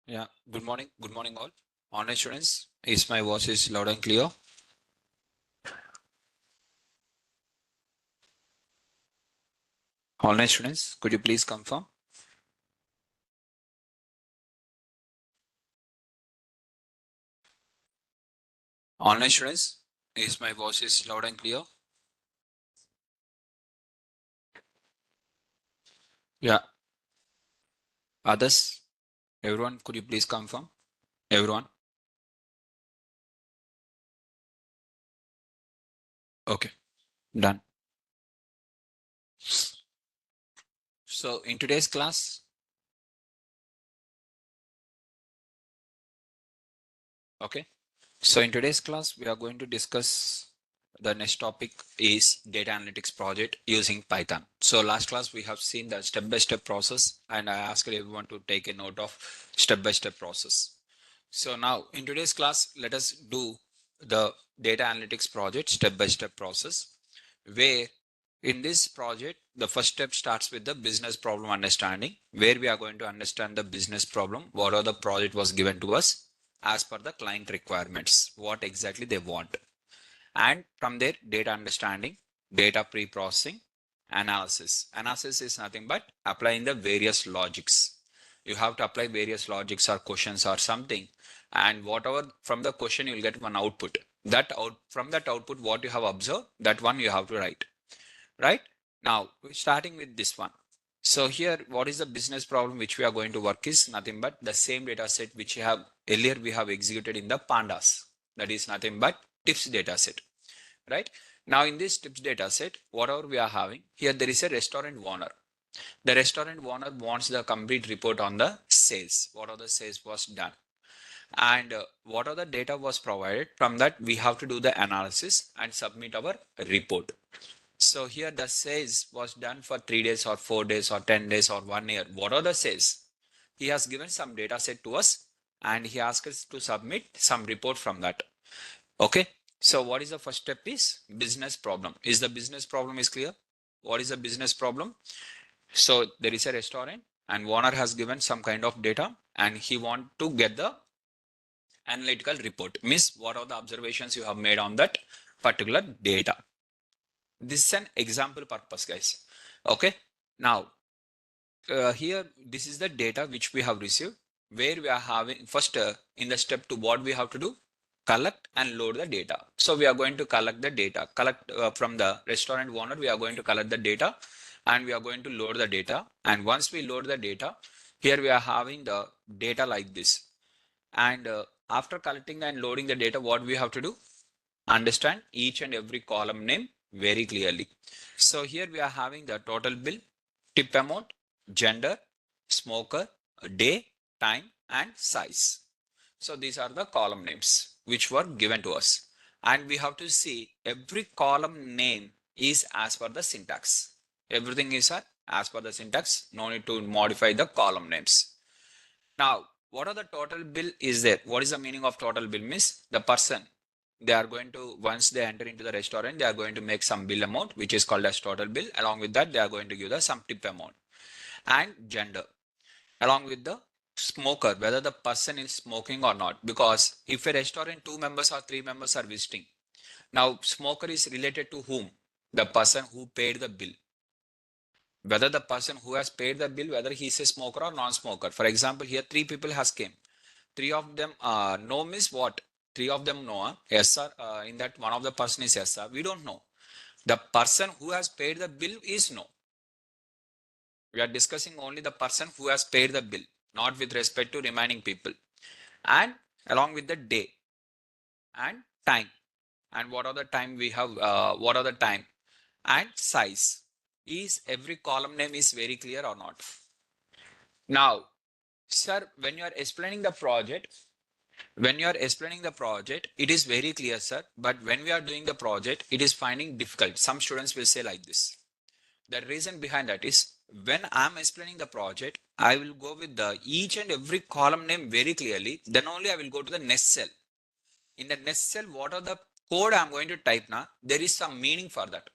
Yeah, good morning. Good morning, all. Online students, is my voice is loud and clear? Online students, could you please confirm? Online students, is my voice is loud and clear? Yeah, others, everyone, could you please confirm? Everyone, okay, done. So in today's class, okay. So in today's class, we are going to discuss the next topic is data analytics project using Python. So last class we have seen the step-by-step process and I asked everyone to take a note of step-by-step process. So now in today's class, let us do the data analytics project step-by-step process where in this project, the first step starts with the business problem understanding, where we are going to understand the business problem, what are the project was given to us as per the client requirements, what exactly they want. And from there, data understanding, data pre-processing, analysis. Analysis is nothing but applying the various logics. You have to apply various logics or questions or something. And whatever from the question, you'll get one output. From that output, what you have observed, that one you have to write. Right? Now, starting with this one. So here, what is the business problem which we are going to work is nothing but the same data set which we have executed in the pandas. That is nothing but tips data set, right? Now in this tips data set, whatever we are having, here there is a restaurant owner. The restaurant owner wants the complete report on the sales, what are the sales was done. And what are the data was provided. From that, we have to do the analysis and submit our report. So here the sales was done for 3 days or 4 days or 10 days or 1 year. What are the sales? He has given some data set to us and he asked us to submit some report from that. Okay. So what is the first step is business problem. Is the business problem is clear? What is the business problem? So there is a restaurant and owner has given some kind of data and he want to get the analytical report. Means what are the observations you have made on that particular data. This is an example purpose, guys. Okay. Now, here, this is the data which we have received, where we are having first in the step to what we have to do, collect and load the data. So we are going to collect the data, collect from the restaurant owner, we are going to collect the data and we are going to load the data. And once we load the data, here we are having the data like this. And after collecting and loading the data, what we have to do? Understand each and every column name very clearly. So here we are having the total bill, tip amount, gender, smoker, day, time, and size. So these are the column names which were given to us. And we have to see every column name is as per the syntax. Everything is as per the syntax. No need to modify the column names. Now, what are the total bill is there? What is the meaning of total bill? Means the person they are going to, once they enter into the restaurant, they are going to make some bill amount, which is called as total bill. Along with that, they are going to give the some tip amount and gender. Along with the smoker, whether the person is smoking or not. Because if a restaurant, 2 members or 3 members are visiting. Now, smoker is related to whom? The person who paid the bill. Whether the person who has paid the bill, whether he is a smoker or non-smoker. For example, here 3 people has came. Three of them no means what? Three of them know. Yes, sir. In that one of the person is yes, sir. We don't know. The person who has paid the bill is no. We are discussing only the person who has paid the bill, not with respect to remaining people. And along with the day and time. And what are the time we have? What are the time and size? Is every column name is very clear or not? Now, sir, when you are explaining the project, it is very clear, sir. But when we are doing the project, it is finding difficult. Some students will say like this. The reason behind that is when I'm explaining the project, I will go with the each and every column name very clearly. Then only I will go to the next cell. In the next cell, what are the code I'm going to type now? There is some meaning for that.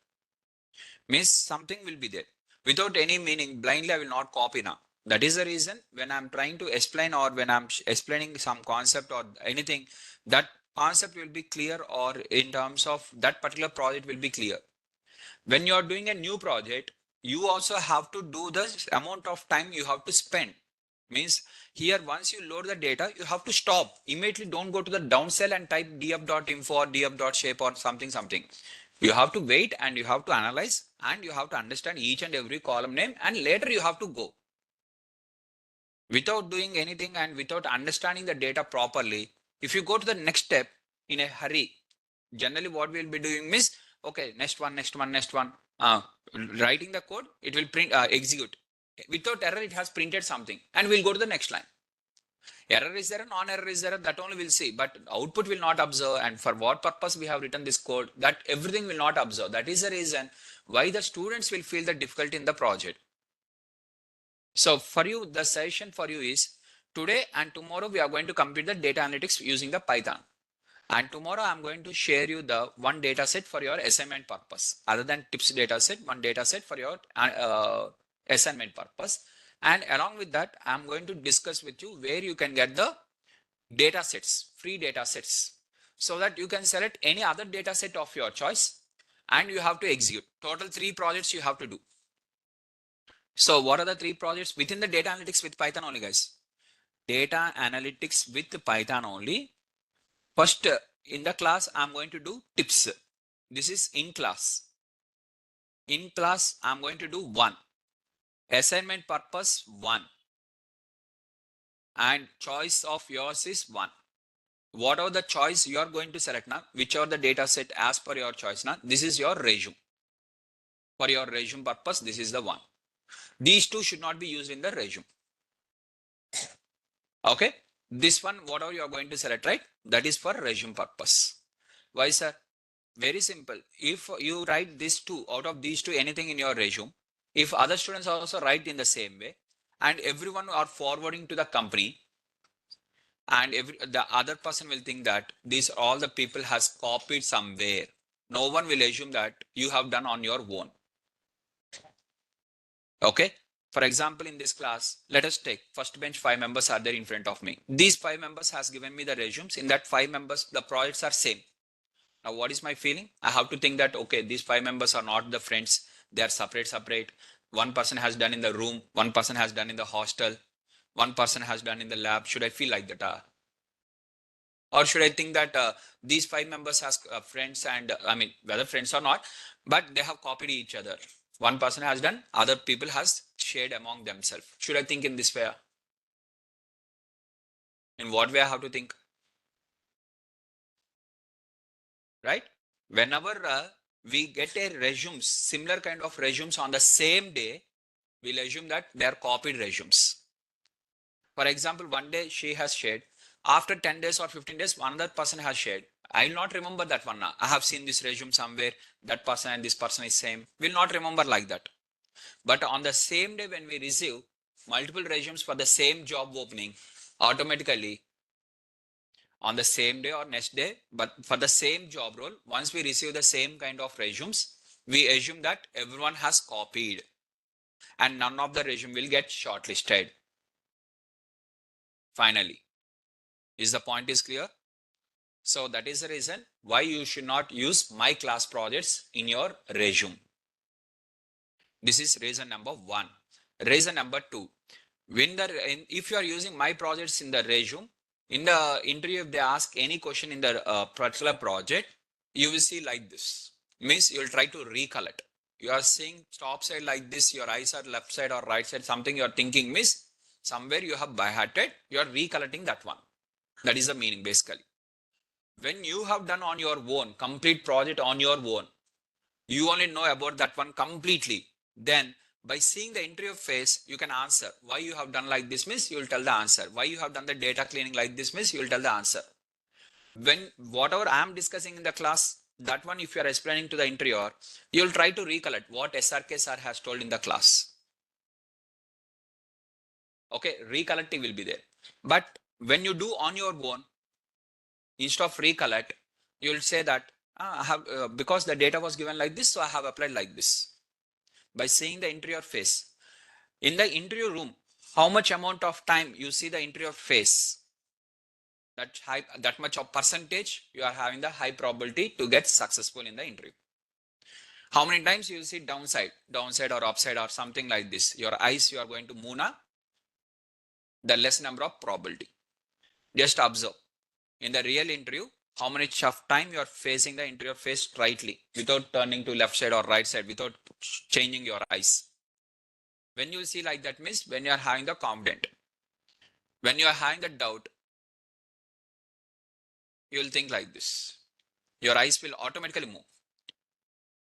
Means something will be there. Without any meaning, blindly I will not copy now. That is the reason when I'm trying to explain or when I'm explaining some concept or anything, that concept will be clear, or in terms of that particular project will be clear. When you're doing a new project, you also have to do the amount of time you have to spend. Means here, once you load the data, you have to stop immediately. Don't go to the down cell and type df.info or df.shape or something. You have to wait and you have to analyze and you have to understand each and every column name, and later you have to go. Without doing anything and without understanding the data properly, if you go to the next step in a hurry, generally what we'll be doing is, okay, next one, writing the code, it will print, execute. Without error, it has printed something, and we'll go to the next line. Error is there, non-error is there, that only we'll see, but output will not observe. And for what purpose we have written this code, that everything will not observe. That is the reason why the students will feel the difficulty in the project. So for you, the session for you is, today and tomorrow we are going to complete the data analytics using the Python. And tomorrow I'm going to share you the one data set for your assignment purpose. Other than tips data set, one data set for your assignment purpose. And along with that, I'm going to discuss with you where you can get the data sets, free data sets, so that you can select any other data set of your choice and you have to execute. Total 3 projects you have to do. So what are the 3 projects within the data analytics with Python only, guys? Data analytics with Python only. First, in the class, I'm going to do tips. This is in class. In class, I'm going to do 1. Assignment purpose 1. And choice of yours is 1. Whatever the choice you are going to select now, whichever the data set as per your choice now, this is your resume. For your resume purpose, this is the 1. These 2 should not be used in the resume. Okay. This one, whatever you are going to select, right? That is for resume purpose. Why, sir? Very simple. If you write these 2, out of these 2, anything in your resume, if other students also write in the same way, and everyone are forwarding to the company, and the other person will think that these all the people has copied somewhere. No one will assume that you have done on your own. Okay. For example, in this class, let us take first bench 5 members are there in front of me. These 5 members has given me the resumes. In that 5 members, the projects are same. Now, what is my feeling? I have to think that, okay, these 5 members are not the friends. They are separate. One person has done in the room. One person has done in the hostel. One person has done in the lab. Should I feel like that? Or should I think that these 5 members has friends, and I mean, whether friends or not, but they have copied each other. One person has done, other people has shared among themselves. Should I think in this way? In what way I have to think? Right? Whenever we get a resumes, similar kind of resumes on the same day, we'll assume that they are copied resumes. For example, one day she has shared. After 10 days or 15 days, another person has shared. I will not remember that one now. I have seen this resume somewhere. That person and this person is same. We'll not remember like that. But on the same day when we receive multiple resumes for the same job opening, automatically on the same day or next day, but for the same job role, once we receive the same kind of resumes, we assume that everyone has copied and none of the resume will get shortlisted. Finally, is the point is clear? So that is the reason why you should not use my class projects in your resume. This is reason number 1. Reason number 2, if you are using my projects in the resume, in the interview, if they ask any question in the particular project, you will see like this. Means you will try to recollect. You are seeing top side like this, your eyes are left side or right side, something you are thinking means somewhere you have by-hearted, you are recollecting that one. That is the meaning basically. When you have done on your own, complete project on your own, you only know about that one completely. Then by seeing the interview phase, you can answer. Why you have done like this means you will tell the answer. Why you have done the data cleaning like this means you will tell the answer. When whatever I am discussing in the class, that one if you are explaining to the interviewer, you will try to recollect what SRK sir has told in the class. Okay, recollecting will be there. But when you do on your own, instead of recollect, you will say that I have because the data was given like this, so I have applied like this. By seeing the interviewer face. In the interview room, how much amount of time you see the interviewer face, that much of percentage you are having the high probability to get successful in the interview. How many times you see downside or upside or something like this, your eyes you are going to move na, the less number of probability. Just observe in the real interview how much of time you are facing the interviewer face straightly without turning to left side or right side, without changing your eyes. When you see like that means when you are having the confident. When you are having the doubt, you will think like this. Your eyes will automatically move.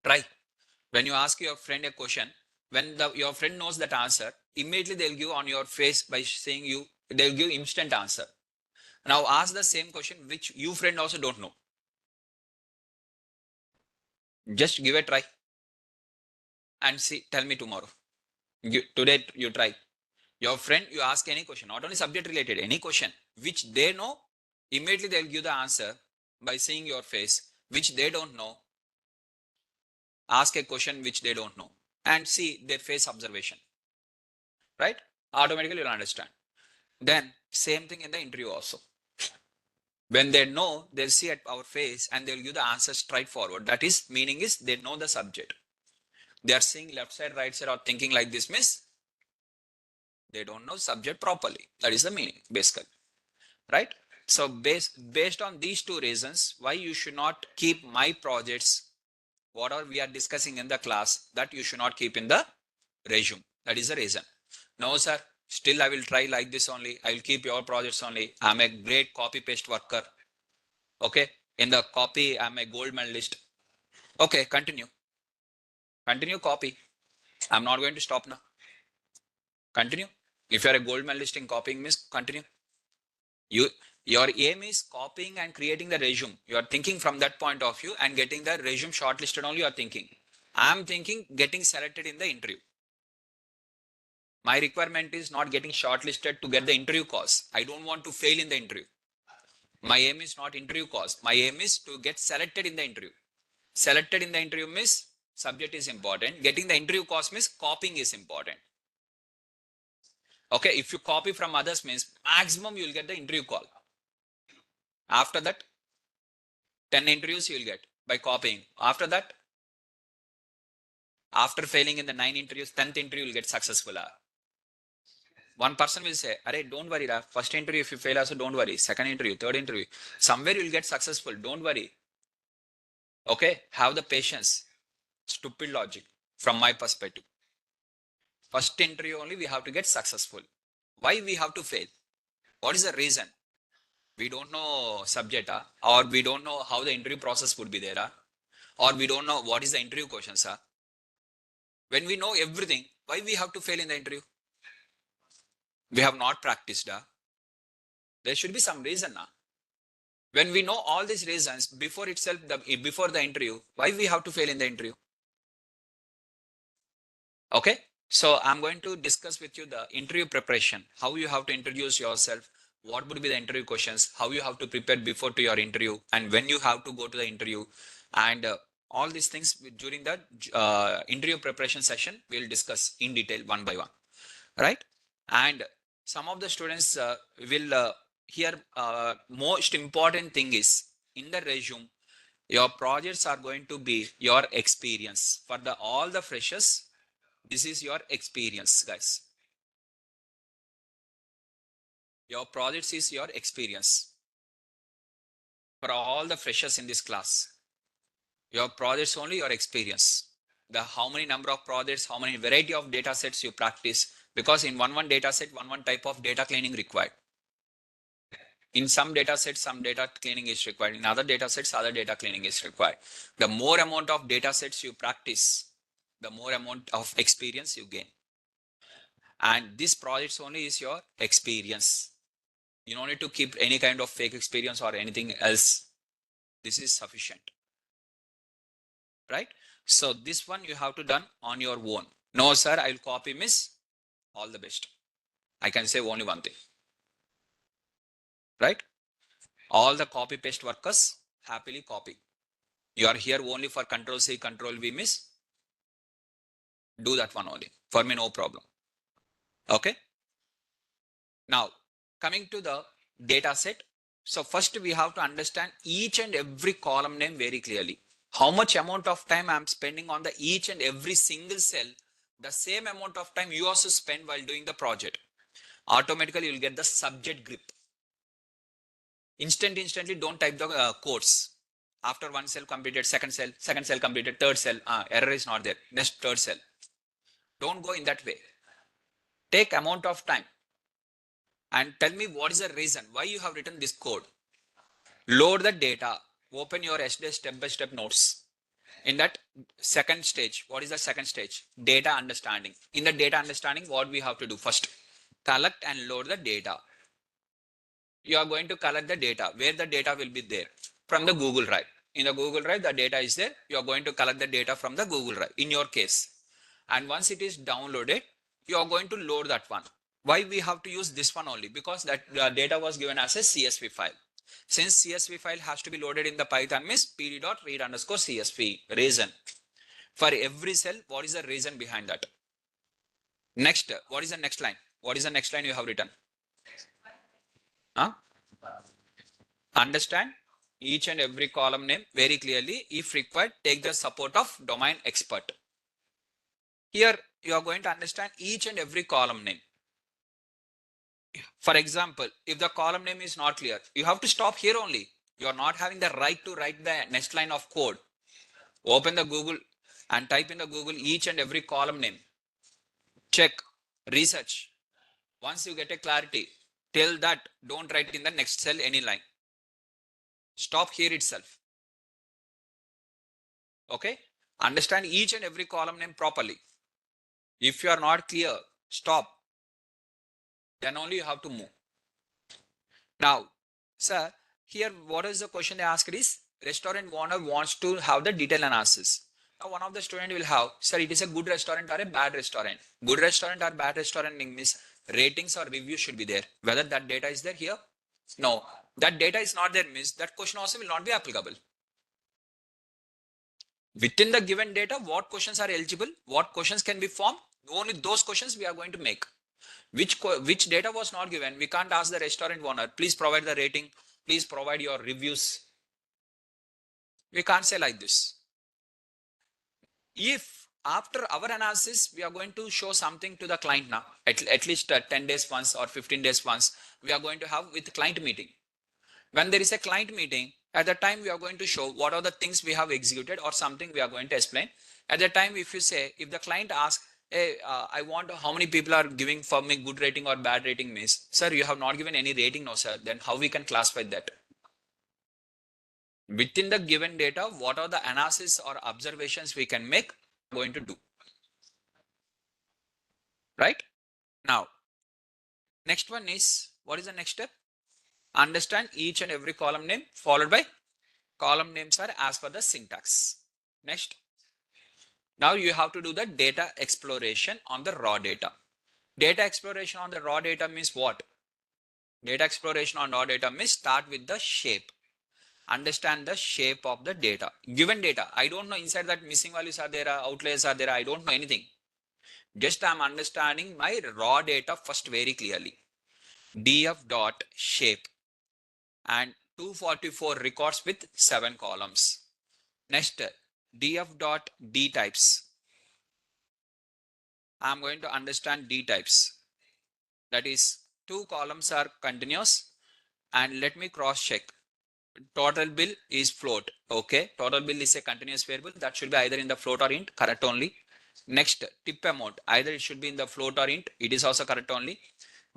Try. When you ask your friend a question, when your friend knows that answer, immediately they'll give on your face by saying you, they'll give instant answer. Now ask the same question which you friend also don't know. Just give a try and see, tell me tomorrow. Today you try. Your friend, you ask any question, not only subject related, any question which they know, immediately they'll give the answer by seeing your face, which they don't know. Ask a question which they don't know and see their face observation. Right? Automatically you'll understand. Then same thing in the interview also. When they know, they'll see at our face and they'll give the answer straightforward. That is, meaning is they know the subject. They are seeing left side, right side, or thinking like this means they don't know subject properly. That is the meaning, basically. Right? So based on these two reasons, why you should not keep my projects, whatever we are discussing in the class, that you should not keep in the resume. That is the reason. No, sir. Still, I will try like this only. I will keep your projects only. I'm a great copy paste worker. Okay. In the copy, I'm a gold medalist. Okay. Continue. Continue copy. I'm not going to stop now. Continue. If you're a gold medalist in copying, means continue. Your aim is copying and creating the resume. You are thinking from that point of view and getting the resume shortlisted only you are thinking. I'm thinking getting selected in the interview. My requirement is not getting shortlisted to get the interview calls. I don't want to fail in the interview. My aim is not interview calls. My aim is to get selected in the interview. Selected in the interview means subject is important. Getting the interview calls means copying is important. Okay, if you copy from others means maximum you will get the interview call. After that, 10 interviews you will get by copying. After that, after failing in the 9 interviews, 10th interview you will get successful. One person will say, "Arey, don't worry, first interview if you fail also don't worry. Second interview, third interview, somewhere you will get successful. Don't worry." Okay, have the patience. Stupid logic from my perspective. First interview only we have to get successful. Why we have to fail? What is the reason? We don't know subject, or we don't know how the interview process would be there, or we don't know what is the interview questions. When we know everything, why we have to fail in the interview? We have not practiced. There should be some reason. When we know all these reasons before itself, before the interview, why we have to fail in the interview? Okay. So I'm going to discuss with you the interview preparation, how you have to introduce yourself, what would be the interview questions, how you have to prepare before to your interview, and when you have to go to the interview, and all these things during the interview preparation session, we'll discuss in detail one by one, right? And some of the students will here most important thing is in the resume, your projects are going to be your experience for the all the freshers. This is your experience, guys. Your projects is your experience for all the freshers in this class. Your projects only your experience. The how many number of projects, how many variety of data sets you practice, because in one data set, one type of data cleaning required. In some data sets, some data cleaning is required. In other data sets, other data cleaning is required. The more amount of data sets you practice, the more amount of experience you gain. And this projects only is your experience. You don't need to keep any kind of fake experience or anything else. This is sufficient. Right? So this one you have to done on your own. No, sir, I will copy miss. All the best. I can say only one thing. Right? All the copy paste workers happily copy. You are here only for control C, control V miss. Do that one only. For me, no problem. Okay. Now, coming to the data set. So first we have to understand each and every column name very clearly. How much amount of time I'm spending on the each and every single cell, the same amount of time you also spend while doing the project. Automatically you'll get the subject grip. Instantly don't type the codes. After one cell completed, second cell completed, third cell, error is not there. Next third cell. Don't go in that way. Take amount of time and tell me what is the reason why you have written this code. Load the data. Open your SD step-by-step notes. In that second stage, what is the second stage? Data understanding. In the data understanding, what we have to do first? Collect and load the data. You are going to collect the data. Where the data will be there? From the Google Drive. In the Google Drive, the data is there. You are going to collect the data from the Google Drive in your case. And once it is downloaded, you are going to load that one. Why we have to use this one only? Because that data was given as a CSV file. Since CSV file has to be loaded in the Python means pd.read_csv. Reason. For every cell, what is the reason behind that? Next, what is the next line? What is the next line you have written? Huh? Understand each and every column name very clearly. If required, take the support of domain expert. Here, you are going to understand each and every column name. For example, if the column name is not clear, you have to stop here only. You are not having the right to write the next line of code. Open the Google and type in the Google each and every column name. Check, research. Once you get a clarity, till that, don't write in the next cell any line. Stop here itself. Okay? Understand each and every column name properly. If you are not clear, stop. Then only you have to move. Now, sir, here what is the question they asked is, restaurant owner wants to have the detailed analysis. Now one of the student will have, sir, it is a good restaurant or a bad restaurant. Good restaurant or bad restaurant means ratings or reviews should be there. Whether that data is there here? No. That data is not there means that question also will not be applicable. Within the given data, what questions are eligible? What questions can be formed? Only those questions we are going to make. Which data was not given? We can't ask the restaurant owner, please provide the rating, please provide your reviews. We can't say like this. If after our analysis, we are going to show something to the client now, at least 10 days once or 15 days once, we are going to have with client meeting. When there is a client meeting, at that time we are going to show what are the things we have executed or something we are going to explain. At that time, if you say, if the client asks, hey, I want how many people are giving for me good rating or bad rating means, sir, you have not given any rating, no sir, then how we can classify that? Within the given data, what are the analysis or observations we can make, going to do. Right? Now, next one is, what is the next step? Understand each and every column name followed by column names are as per the syntax. Next. Now you have to do the data exploration on the raw data. Data exploration on the raw data means what? Data exploration on raw data means start with the shape. Understand the shape of the data. Given data, I don't know inside that missing values are there, outliers are there, I don't know anything. Just I'm understanding my raw data first very clearly. df dot shape and 244 records with 7 columns. Next, df dot d types. I'm going to understand d types. That is 2 columns are continuous, and let me cross check. Total bill is float. Okay, total bill is a continuous variable that should be either in the float or int, correct only. Next, tip amount, either it should be in the float or int, it is also correct only.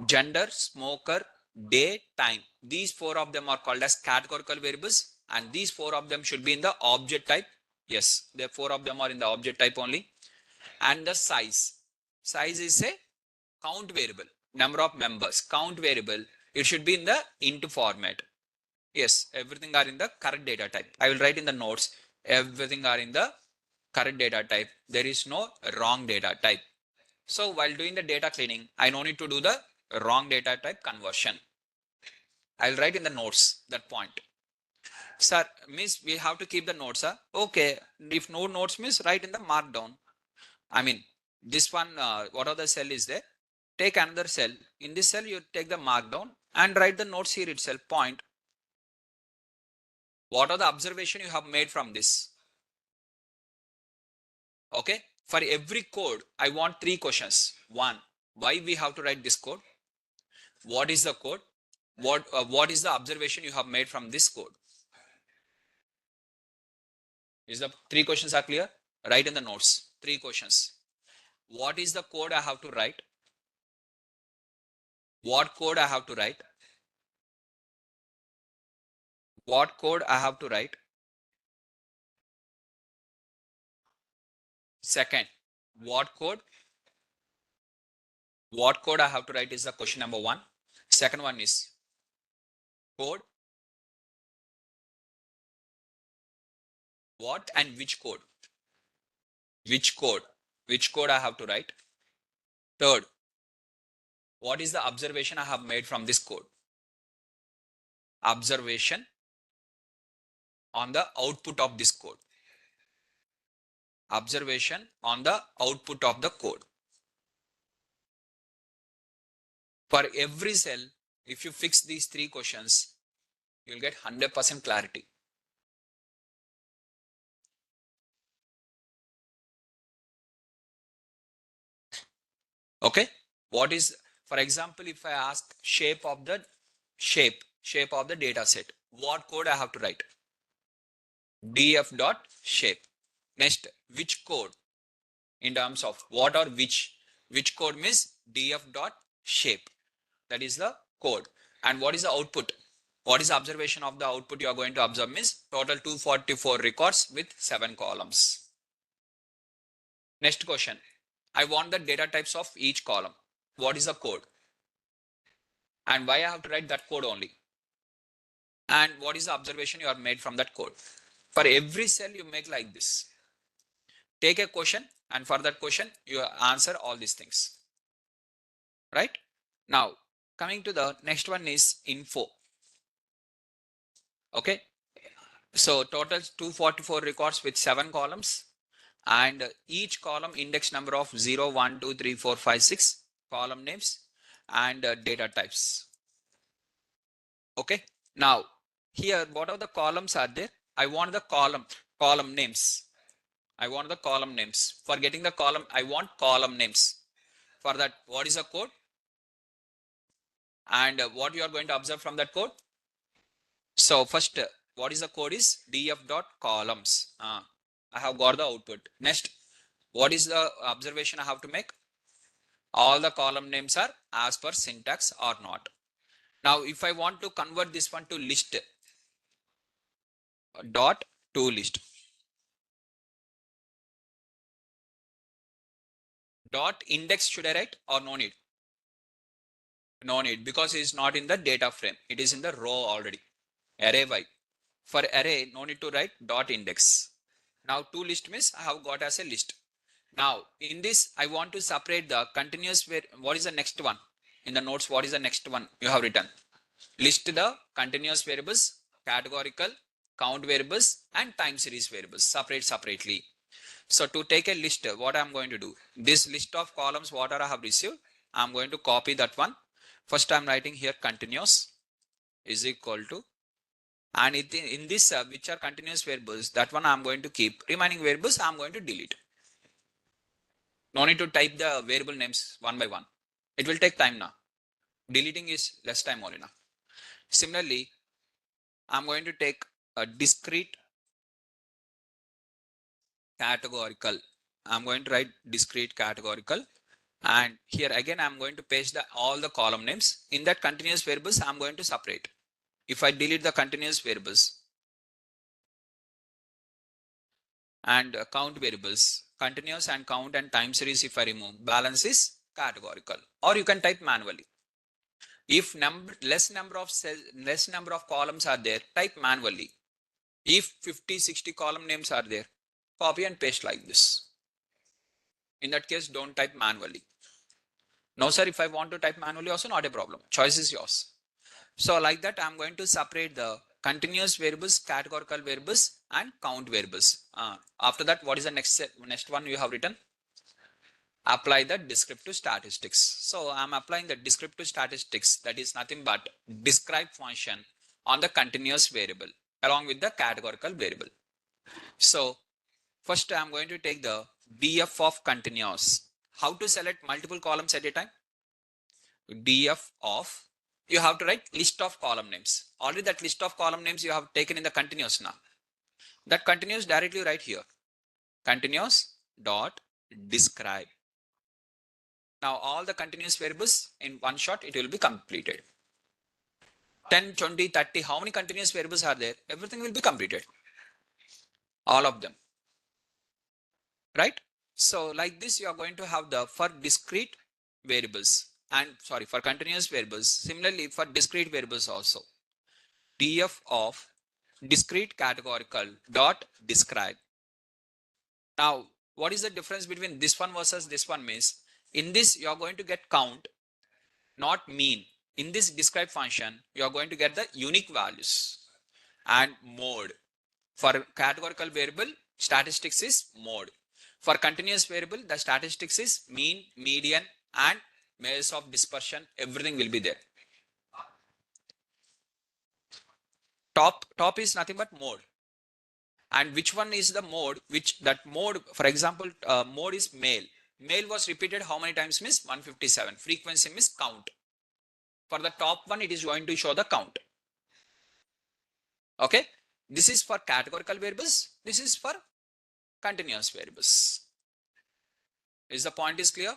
Gender, smoker, day, time, these 4 of them are called as categorical variables, and these 4 of them should be in the object type. Yes, the 4 of them are in the object type only. And the size is a count variable, number of members, count variable, it should be in the int format. Yes, everything are in the correct data type. I will write in the notes, everything are in the correct data type. There is no wrong data type. So while doing the data cleaning, I no need to do the wrong data type conversion. I'll write in the notes that point. Sir, means we have to keep the notes. Huh? Okay, if no notes means write in the markdown. I mean, this one, what are the cell is there? take another cell. In this cell, you take the markdown and write the notes here itself. Point. What are the observation you have made from this? Okay. For every code, I want 3 questions. 1. Why we have to write this code? What is the code? What is the observation you have made from this code? Is the 3 questions are clear? Write in the notes. 3 questions. What is the code I have to write? What code I have to write? What code I have to write? Second, what code? What code I have to write is the question number 1. Second one is code. What and which code? Which code? Which code I have to write? Third, what is the observation I have made from this code? Observation on the output of this code. Observation on the output of the code. For every cell, if you fix these 3 questions, you'll get 100% clarity. Okay. What is, for example, if I ask shape of the data set, what code I have to write? df dot shape. Next, which code? In terms of what or which code means df dot shape. That is the code. And what is the output? What is the observation of the output you are going to observe means total 244 records with 7 columns. Next question. I want the data types of each column. What is the code? And why I have to write that code only? And what is the observation you have made from that code? For every cell you make like this. Take a question and for that question you answer all these things. Right? Now coming to the next one is info. Okay. So total 244 records with 7 columns and each column index number of 0, 1, 2, 3, 4, 5, 6 column names and data types. Okay. Now here what are the columns are there? I want the column names. I want the column names. For getting the column, I want column names. For that, what is the code? And what you are going to observe from that code? So first, what is the code is df dot columns. I have got the output. Next, what is the observation I have to make? All the column names are as per syntax or not. Now, if I want to convert this one to list, dot to list. Dot index should I write or no need? No need because it is not in the data frame. It is in the row already. Array y. For array, no need to write dot index. Now to list means I have got as a list. Now in this, I want to separate the continuous what is the next one? In the notes, what is the next one you have written? List the continuous variables, categorical, count variables and time series variables separately. So to take a list, what I'm going to do? This list of columns, what I have received, I'm going to copy that one. First I'm writing here continuous is equal to, and in this which are continuous variables, that one I'm going to keep. Remaining variables I'm going to delete. No need to type the variable names one by one. It will take time now. Deleting is less time only now. Similarly, I'm going to take a discrete categorical. I'm going to write discrete categorical. And here again, I'm going to paste all the column names. In that continuous variables, I'm going to separate. If I delete the continuous variables and count variables, continuous and count and time series, if I remove, balance is categorical. Or you can type manually. If less number of columns are there, type manually. If 50, 60 column names are there, copy and paste like this. In that case, don't type manually. No, sir, if I want to type manually also, not a problem. Choice is yours. So like that, I'm going to separate the continuous variables, categorical variables, and count variables. After that, what is the next one you have written? apply the descriptive statistics. So I'm applying the descriptive statistics, that is nothing but describe function on the continuous variable along with the categorical variable. So first I'm going to take the df of continuous. How to select multiple columns at a time? Df of, you have to write list of column names. Already that list of column names you have taken in the continuous now. That continuous directly right here. Continuous dot describe. Now all the continuous variables in one shot it will be completed. 10, 20, 30, how many continuous variables are there? Everything will be completed. All of them. Right? So like this you are going to have the for discrete variables and sorry for continuous variables. Similarly for discrete variables also. Df of discrete categorical dot describe. Now what is the difference between this one versus this one means? In this you are going to get count, not mean. In this describe function you are going to get the unique values and mode. For categorical variable statistics is mode. For continuous variable the statistics is mean, median and measures of dispersion. Everything will be there. Top is nothing but mode. And which one is the mode? Which that mode, for example, mode is male. Male was repeated how many times means 157. Frequency means count. For the top one, it is going to show the count. Okay. This is for categorical variables. This is for continuous variables. Is the point is clear?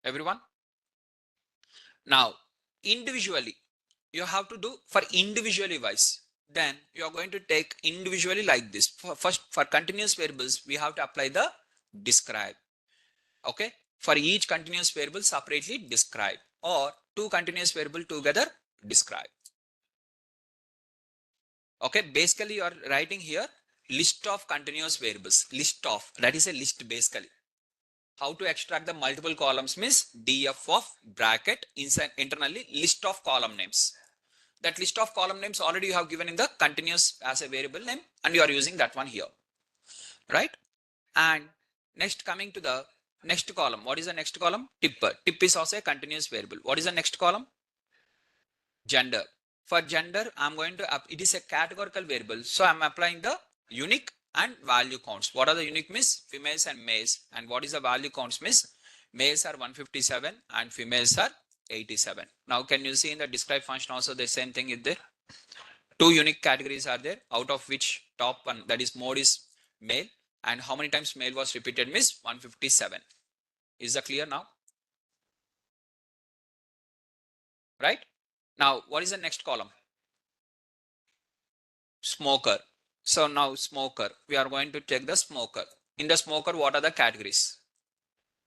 Everyone? Now, individually, you have to do for individually wise. Then you are going to take individually like this. First, for continuous variables, we have to apply the describe. Okay. For each continuous variable separately describe, or two continuous variable together describe. Okay. Basically, you are writing here list of continuous variables. List of, that is a list basically. How to extract the multiple columns means df of bracket inside internally list of column names. That list of column names already you have given in the continuous as a variable name and you are using that one here, right? And next coming to the next column. What is the next column? Tip. Tip is also a continuous variable. What is the next column? Gender. For gender, I'm going to, it is a categorical variable. So I'm applying the unique and value counts. What are the unique means? Females and males. And what is the value counts means? Males are 157 and females are 87. Now, can you see in the describe function also the same thing is there? Two unique categories are there, out of which top one, that is mode is male, and how many times male was repeated means 157. Is that clear now? Right? Now, what is the next column? Smoker. So now smoker, we are going to check the smoker. In the smoker, what are the categories?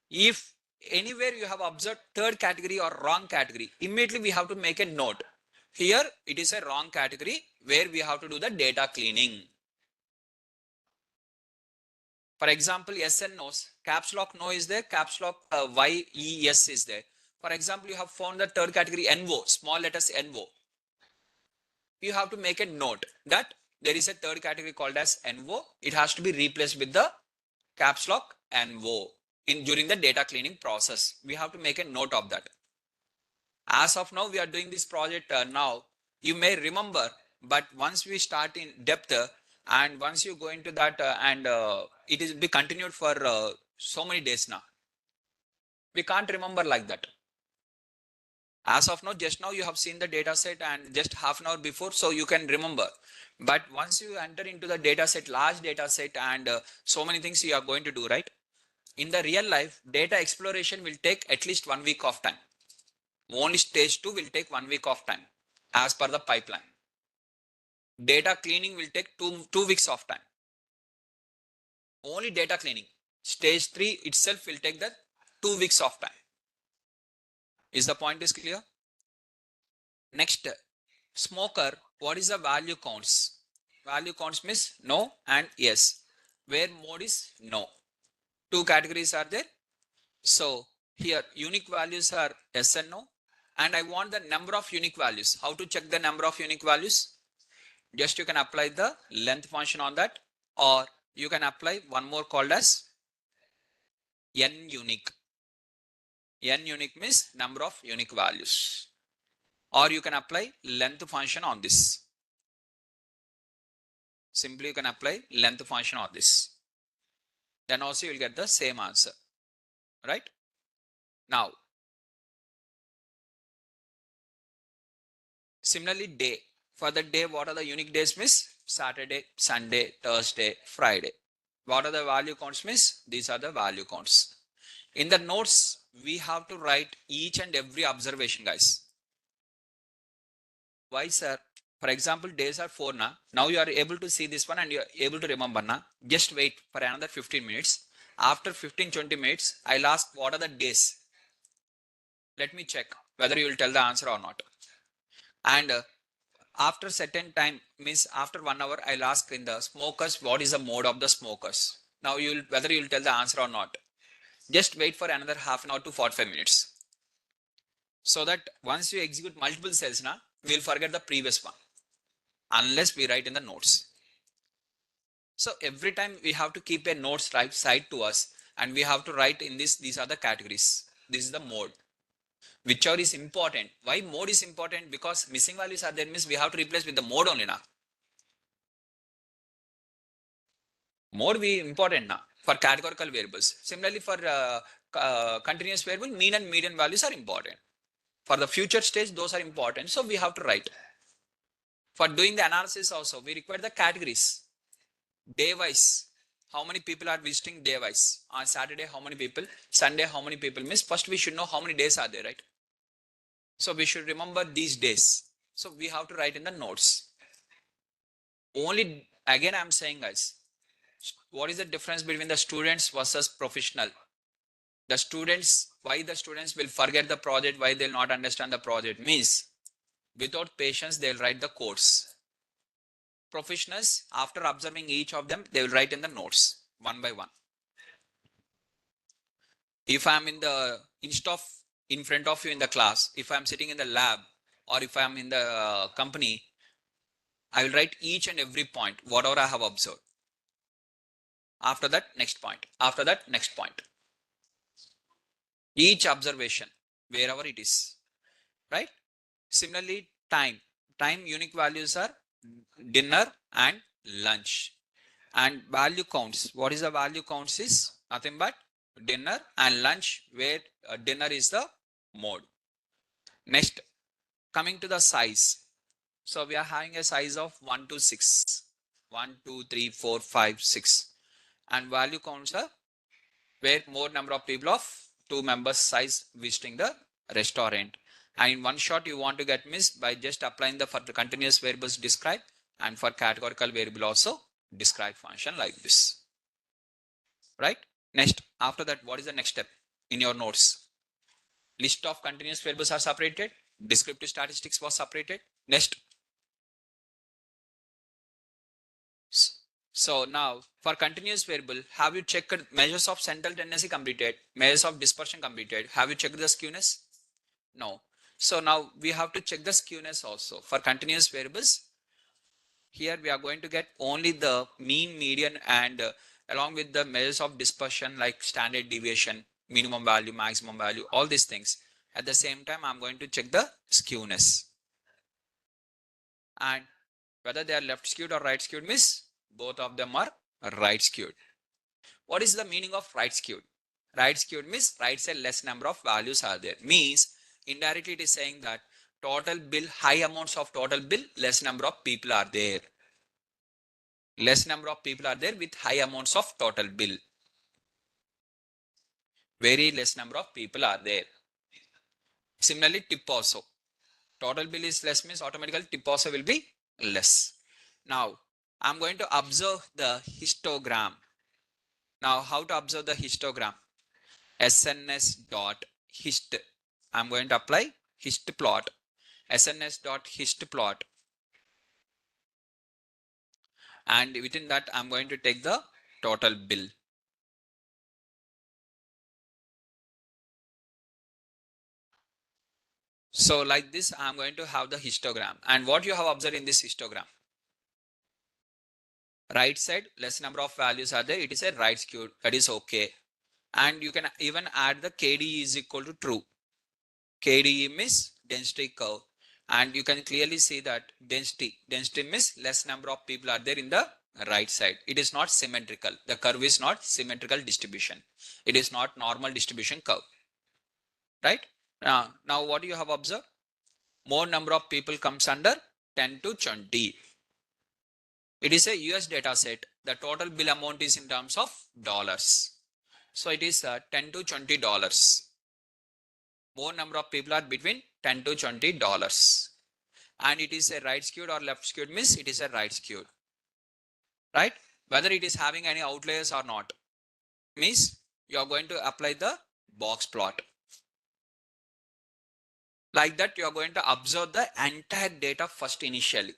If anywhere you have observed third category or wrong category, immediately we have to make a note. Here it is a wrong category where we have to do the data cleaning. For example, yes and no's, caps lock no is there, caps lock YES is there. For example, you have found the third category NO, small letters NO. You have to make a note that there is a third category called as NO. It has to be replaced with the caps lock NO during the data cleaning process. We have to make a note of that. As of now, we are doing this project now. You may remember, but once we start in depth and once you go into that it will be continued for so many days now. We can't remember like that. As of now, just now you have seen the data set and just half an hour before, so you can remember. But once you enter into the data set, large data set and so many things you are going to do, right? In the real life, data exploration will take at least 1 week of time. Only stage 2 will take 1 week of time as per the pipeline. Data cleaning will take two weeks of time. Only data cleaning. Stage 3 itself will take the 2 weeks of time. Is the point is clear? Next, smoker, what is the value counts? Value counts means no and yes, where mode is no. Two categories are there. So here unique values are yes and no, and I want the number of unique values. How to check the number of unique values? Just you can apply the length function on that, or you can apply one more called as n unique. N unique means number of unique values. Or you can apply length function on this. Simply you can apply length function on this. Then also you will get the same answer. Right? Now, similarly day. For the day, what are the unique days means? Saturday, Sunday, Thursday, Friday. What are the value counts means? These are the value counts. In the notes, we have to write each and every observation, guys. Why, sir? For example, days are 4 na. Now you are able to see this one and you are able to remember na. Just wait for another 15 minutes. After 15-20 minutes, I'll ask what are the days. Let me check whether you will tell the answer or not. And after certain time, means after 1 hour, I'll ask in the smokers what is the mode of the smokers. Now you will whether you will tell the answer or not. Just wait for another half an hour to 45 minutes. So that once you execute multiple cells na, we'll forget the previous one unless we write in the notes. So every time we have to keep a notes right side to us and we have to write in this, these are the categories. This is the mode. Whichever is important. Why mode is important? Because missing values are there means we have to replace with the mode only now. Mode we important now for categorical variables. Similarly for continuous variable, mean and median values are important. For the future stage, those are important. So we have to write. For doing the analysis also, we require the categories. Day wise, how many people are visiting day wise? On Saturday, how many people? Sunday, how many people? Means first we should know how many days are there, right? So we should remember these days. So we have to write in the notes. Only again I'm saying, guys, what is the difference between the students versus professional? The students, why the students will forget the project, why they'll not understand the project means without patience they'll write the codes. Professionals, after observing each of them, they will write in the notes one by one. If I'm in the instead of in front of you in the class, if I'm sitting in the lab or if I'm in the company, I will write each and every point, whatever I have observed. After that, next point. After that, next point. Each observation, wherever it is, right? Similarly, time. Time unique values are dinner and lunch. And value counts. What is the value counts is nothing but dinner and lunch, where dinner is the mode. Next, coming to the size. So we are having a size of 1 to 6. 1, 2, 3, 4, 5, 6. And value counts are where more number of people of 2 members size visiting the restaurant. And in one shot you want to get missed by just applying the for the continuous variables describe and for categorical variable also describe function like this. Right? Next, after that, what is the next step in your notes? List of continuous variables are separated. Descriptive statistics was separated. Next. So now for continuous variable, have you checked measures of central tendency completed, measures of dispersion completed? Have you checked the skewness? No. So now we have to check the skewness also. For continuous variables, here we are going to get only the mean, median, and along with the measures of dispersion like standard deviation, minimum value, maximum value, all these things. At the same time, I'm going to check the skewness. And whether they are left skewed or right skewed means both of them are right skewed. What is the meaning of right skewed? Right skewed means right side less number of values are there. Means indirectly it is saying that total bill, high amounts of total bill, less number of people are there. Less number of people are there with high amounts of total bill. Very less number of people are there. Similarly, tip also. Total bill is less means automatically tip also will be less. Now, I'm going to observe the histogram. Now, how to observe the histogram? SNS dot hist. I'm going to apply hist plot. SNS dot hist plot. And within that, I'm going to take the total bill. So like this, I'm going to have the histogram. And what you have observed in this histogram? Right side, less number of values are there. It is a right skewed. That is okay. And you can even add the KDE is equal to true. KDE means density curve. And you can clearly see that density means less number of people are there in the right side. It is not symmetrical. The curve is not symmetrical distribution. It is not normal distribution curve. Right? Now what you have observed? More number of people comes under 10 to 20. It is a US data set. The total bill amount is in terms of dollars. So it is $10 to $20. More number of people are between $10 to $20. And it is a right skewed or left skewed means it is a right skewed. Right? Whether it is having any outliers or not means you are going to apply the box plot. Like that, you are going to observe the entire data first initially.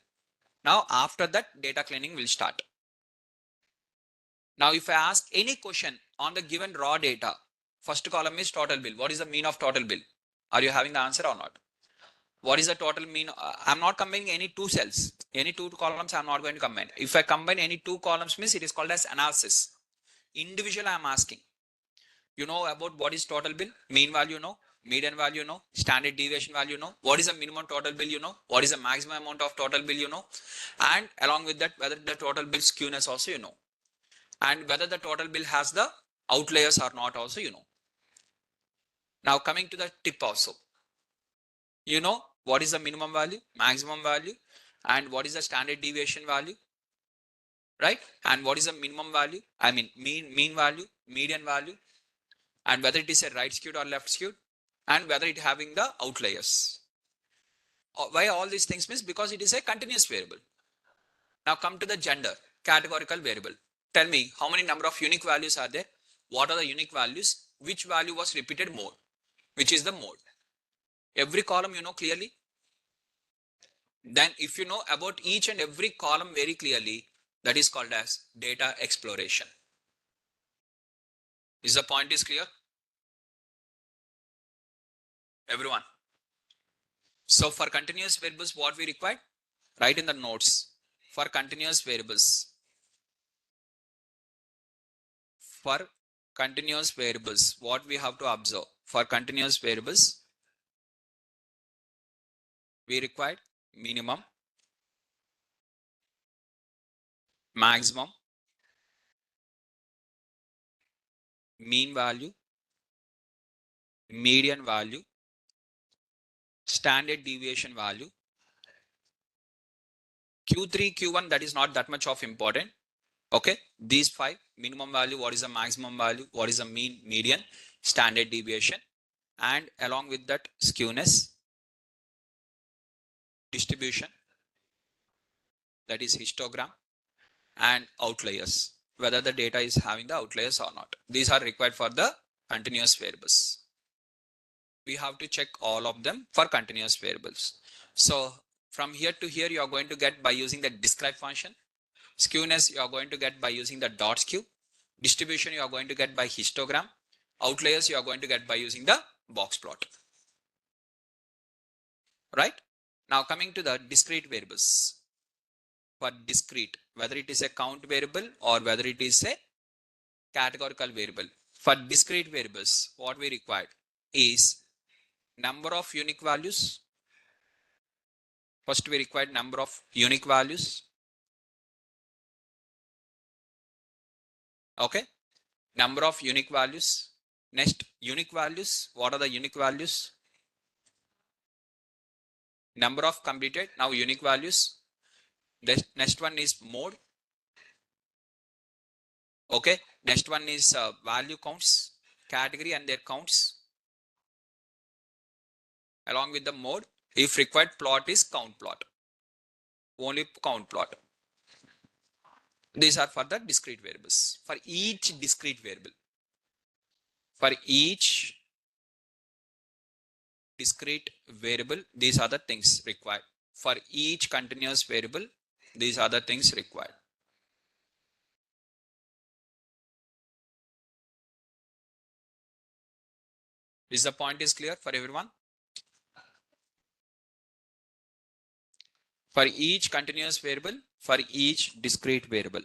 Now, after that, data cleaning will start. Now, if I ask any question on the given raw data, first column is total bill. What is the mean of total bill? Are you having the answer or not? What is the total mean? I'm not combining any two cells. Any two columns I'm not going to combine. If I combine any two columns means it is called as analysis. Individual I'm asking. You know about what is total bill? Mean value know, median value know, standard deviation value know. What is the minimum total bill you know? What is the maximum amount of total bill you know? And along with that, whether the total bill skewness also you know. And whether the total bill has the outliers or not also you know. Now coming to the tip also. You know what is the minimum value, maximum value, and what is the standard deviation value, right? And what is the minimum value? I mean mean value, median value, and whether it is a right skewed or left skewed, and whether it having the outliers. Why all these things means because it is a continuous variable. Now come to the gender categorical variable. Tell me how many number of unique values are there? What are the unique values? Which value was repeated more? Which is the mode? Every column you know clearly. Then if you know about each and every column very clearly, that is called as data exploration. Is the point is clear? Everyone. So for continuous variables, what we require? Write in the notes. For continuous variables. For continuous variables, what we have to observe? For continuous variables, we require minimum, maximum, mean value, median value, standard deviation value, Q3, Q1, that is not that much of important. Okay, these five: minimum value, what is the maximum value, what is the mean, median, standard deviation, and along with that skewness, distribution, that is histogram, and outliers, whether the data is having the outliers or not. These are required for the continuous variables. We have to check all of them for continuous variables. So from here to here, you are going to get by using the describe function. Skewness you are going to get by using the dot skew. Distribution you are going to get by histogram. Outliers you are going to get by using the box plot. Right? Now coming to the discrete variables. For discrete, whether it is a count variable or whether it is a categorical variable. For discrete variables, what we require is number of unique values. First we require number of unique values. Okay. Number of unique values. Next, unique values. What are the unique values? Number of completed. Now unique values. The next one is mode. Okay. Next one is value counts, category and their counts. Along with the mode, if required, plot is count plot. Only count plot. These are for the discrete variables. For each discrete variable. For each discrete variable, these are the things required. For each continuous variable, these are the things required. Is the point is clear for everyone? For each continuous variable, for each discrete variable.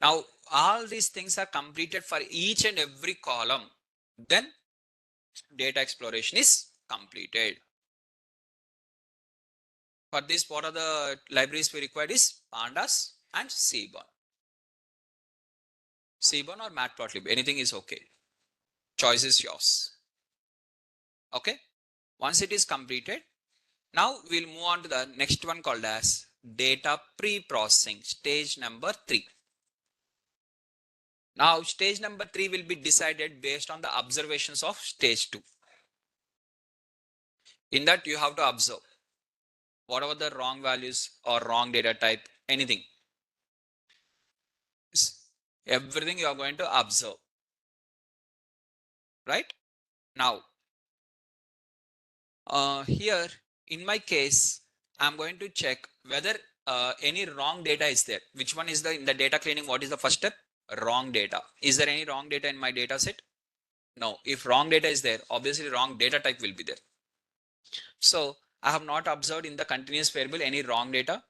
Now, all these things are completed for each and every column. Then data exploration is completed. For this, what are the libraries we required is pandas and Seaborn. Seaborn or Matplotlib, anything is okay. Choice is yours. Okay. Once it is completed, now we'll move on to the next one called as data pre-processing, stage number 3. Now, stage number 3 will be decided based on the observations of stage 2. In that, you have to observe whatever the wrong values or wrong data type, anything. Everything you are going to observe. Right? Now, here in my case, I'm going to check whether any wrong data is there. Which one is in the data cleaning? What is the first step? Wrong data. Is there any wrong data in my data set? No. If wrong data is there, obviously wrong data type will be there. So I have not observed in the continuous variable any wrong data.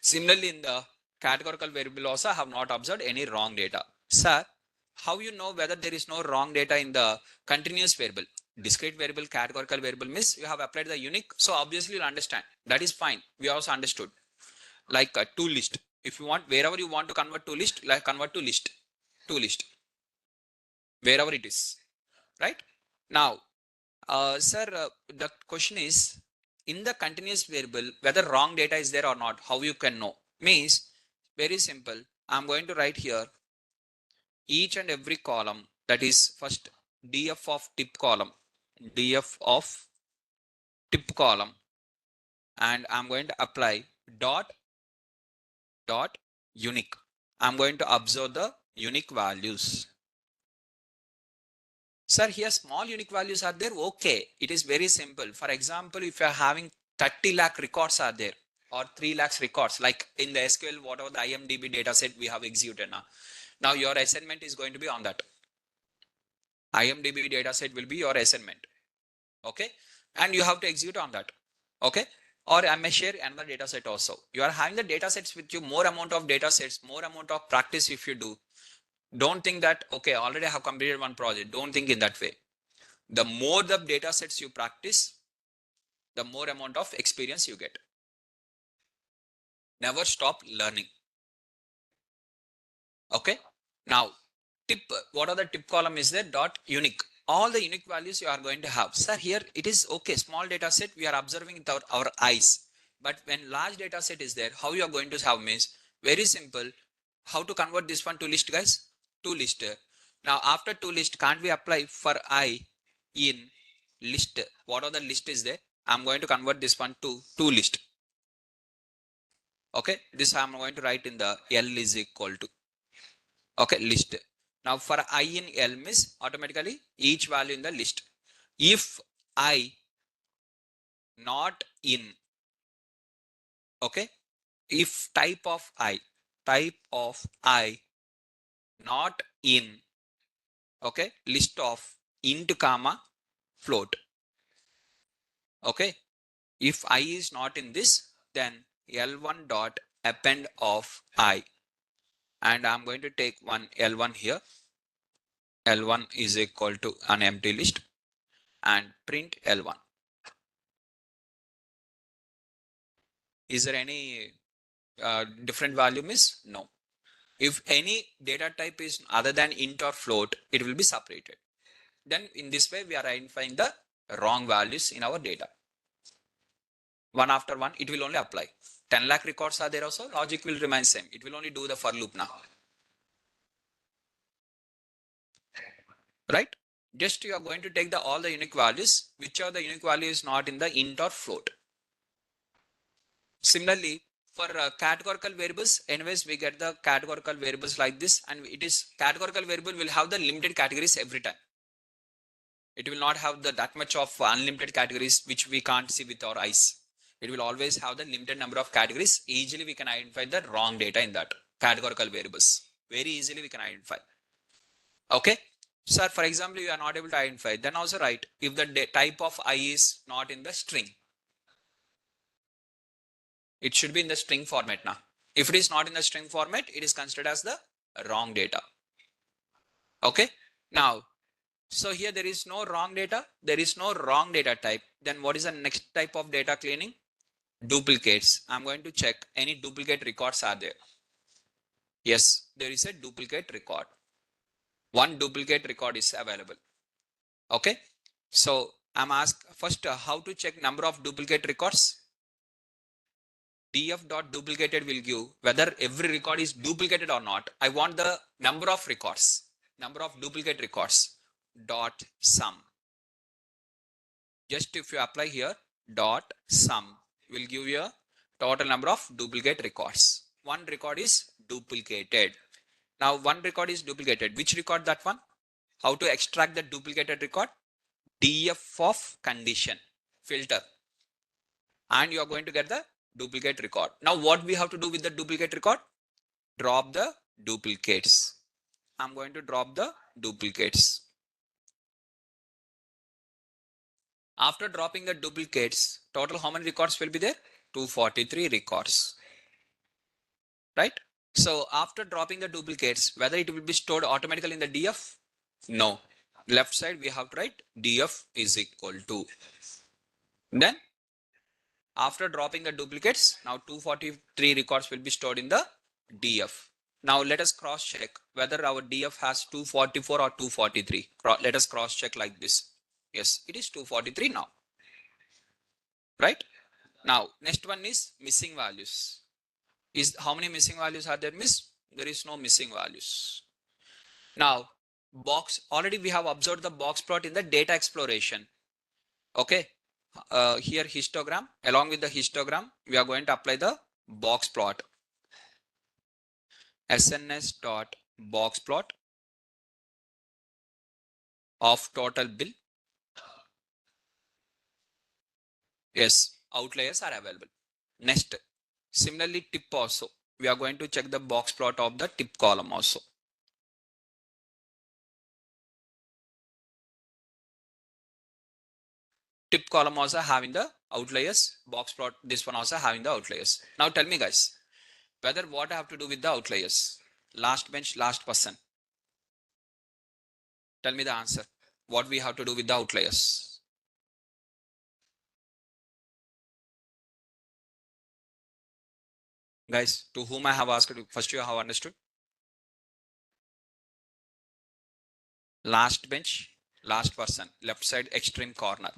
Similarly, in the categorical variable also, I have not observed any wrong data. Sir, how you know whether there is no wrong data in the continuous variable? Discrete variable, categorical variable means you have applied the unique. So obviously you'll understand. That is fine. We also understood. Like a to list. If you want, wherever you want to convert to list, like convert to list. To list. Wherever it is. Right? Now, sir, the question is, in the continuous variable, whether wrong data is there or not, how you can know? Means, very simple. I'm going to write here each and every column, that is first df of tip column, df of tip column, and I'm going to apply dot unique. I'm going to observe the unique values. Sir, here small unique values are there. Okay, it is very simple. For example, if you are having 30 lakh records are there or 3 lakhs records, like in the SQL, whatever the IMDb data set we have executed now. Now your assignment is going to be on that. IMDb data set will be your assignment. Okay. And you have to execute on that. Okay. Or I may share another data set also. You are having the data sets with you, more amount of data sets, more amount of practice if you do. Don't think that, okay, already I have completed one project. Don't think in that way. The more the data sets you practice, the more amount of experience you get. Never stop learning. Okay. Now, tip, what are the tip column is there? Dot unique. All the unique values you are going to have. Sir, here it is okay. Small data set we are observing with our eyes. But when large data set is there, how you are going to have means very simple. How to convert this one to list, guys? To list. Now, after to list, can't we apply for I in list? What are the list is there? I'm going to convert this one to list. Okay, this I'm going to write in the L is equal to. Okay, list. Now for I in L means automatically each value in the list. If I not in, okay, if type of I not in, okay, list of int comma float. Okay, if I is not in this, then L1 dot append of I, and I'm going to take one L1 here. L1 is equal to an empty list and print L1. Is there any different value miss? No. If any data type is other than int or float, it will be separated. Then in this way, we are identifying the wrong values in our data. One after one, it will only apply. 10 lakh records are there also, logic will remain same. It will only do the for loop now. Right? Just you are going to take all the unique values, which are the unique value is not in the int or float. Similarly, for categorical variables, anyways, we get the categorical variables like this, and it is categorical variable will have the limited categories every time. It will not have that much of unlimited categories, which we can't see with our eyes. It will always have the limited number of categories. Easily we can identify the wrong data in that categorical variables. Very easily we can identify. Okay. Sir, for example, you are not able to identify, then also write if the type of I is not in the string. It should be in the string format now. If it is not in the string format, it is considered as the wrong data. Okay. Now, so here there is no wrong data. There is no wrong data type. Then what is the next type of data cleaning? Duplicates. I'm going to check any duplicate records are there. Yes, there is a duplicate record. One duplicate record is available. Okay. So I'm asked first how to check number of duplicate records. df.duplicated will give whether every record is duplicated or not. I want the number of records, number of duplicate records dot sum. Just if you apply here dot sum will give you a total number of duplicate records. One record is duplicated. Now one record is duplicated. Which record that one? How to extract the duplicated record? df of condition filter. And you are going to get the duplicate record. Now what we have to do with the duplicate record? Drop the duplicates. I'm going to drop the duplicates. After dropping the duplicates, total how many records will be there? 243 records. Right? So after dropping the duplicates, whether it will be stored automatically in the df? No. Left side we have to write df is equal to. Then after dropping the duplicates, now 243 records will be stored in the df. Now let us cross check whether our df has 244 or 243. Let us cross check like this. Yes, it is 243 now. Right? Now next one is missing values. Is how many missing values are there? There is no missing values. Now box, already we have observed the box plot in the data exploration. Okay. Here histogram, along with the histogram we are going to apply the box plot. SNS dot box plot of total bill. Yes, outliers are available. Next, similarly tip also we are going to check the box plot of the tip column also. Tip column also having the outliers, box plot, this one also having the outliers. Now tell me guys, whether what I have to do with the outliers? Last bench, last person. Tell me the answer. What we have to do with the outliers? Guys, to whom I have asked, first you have understood? Last bench, last person, left side extreme corner.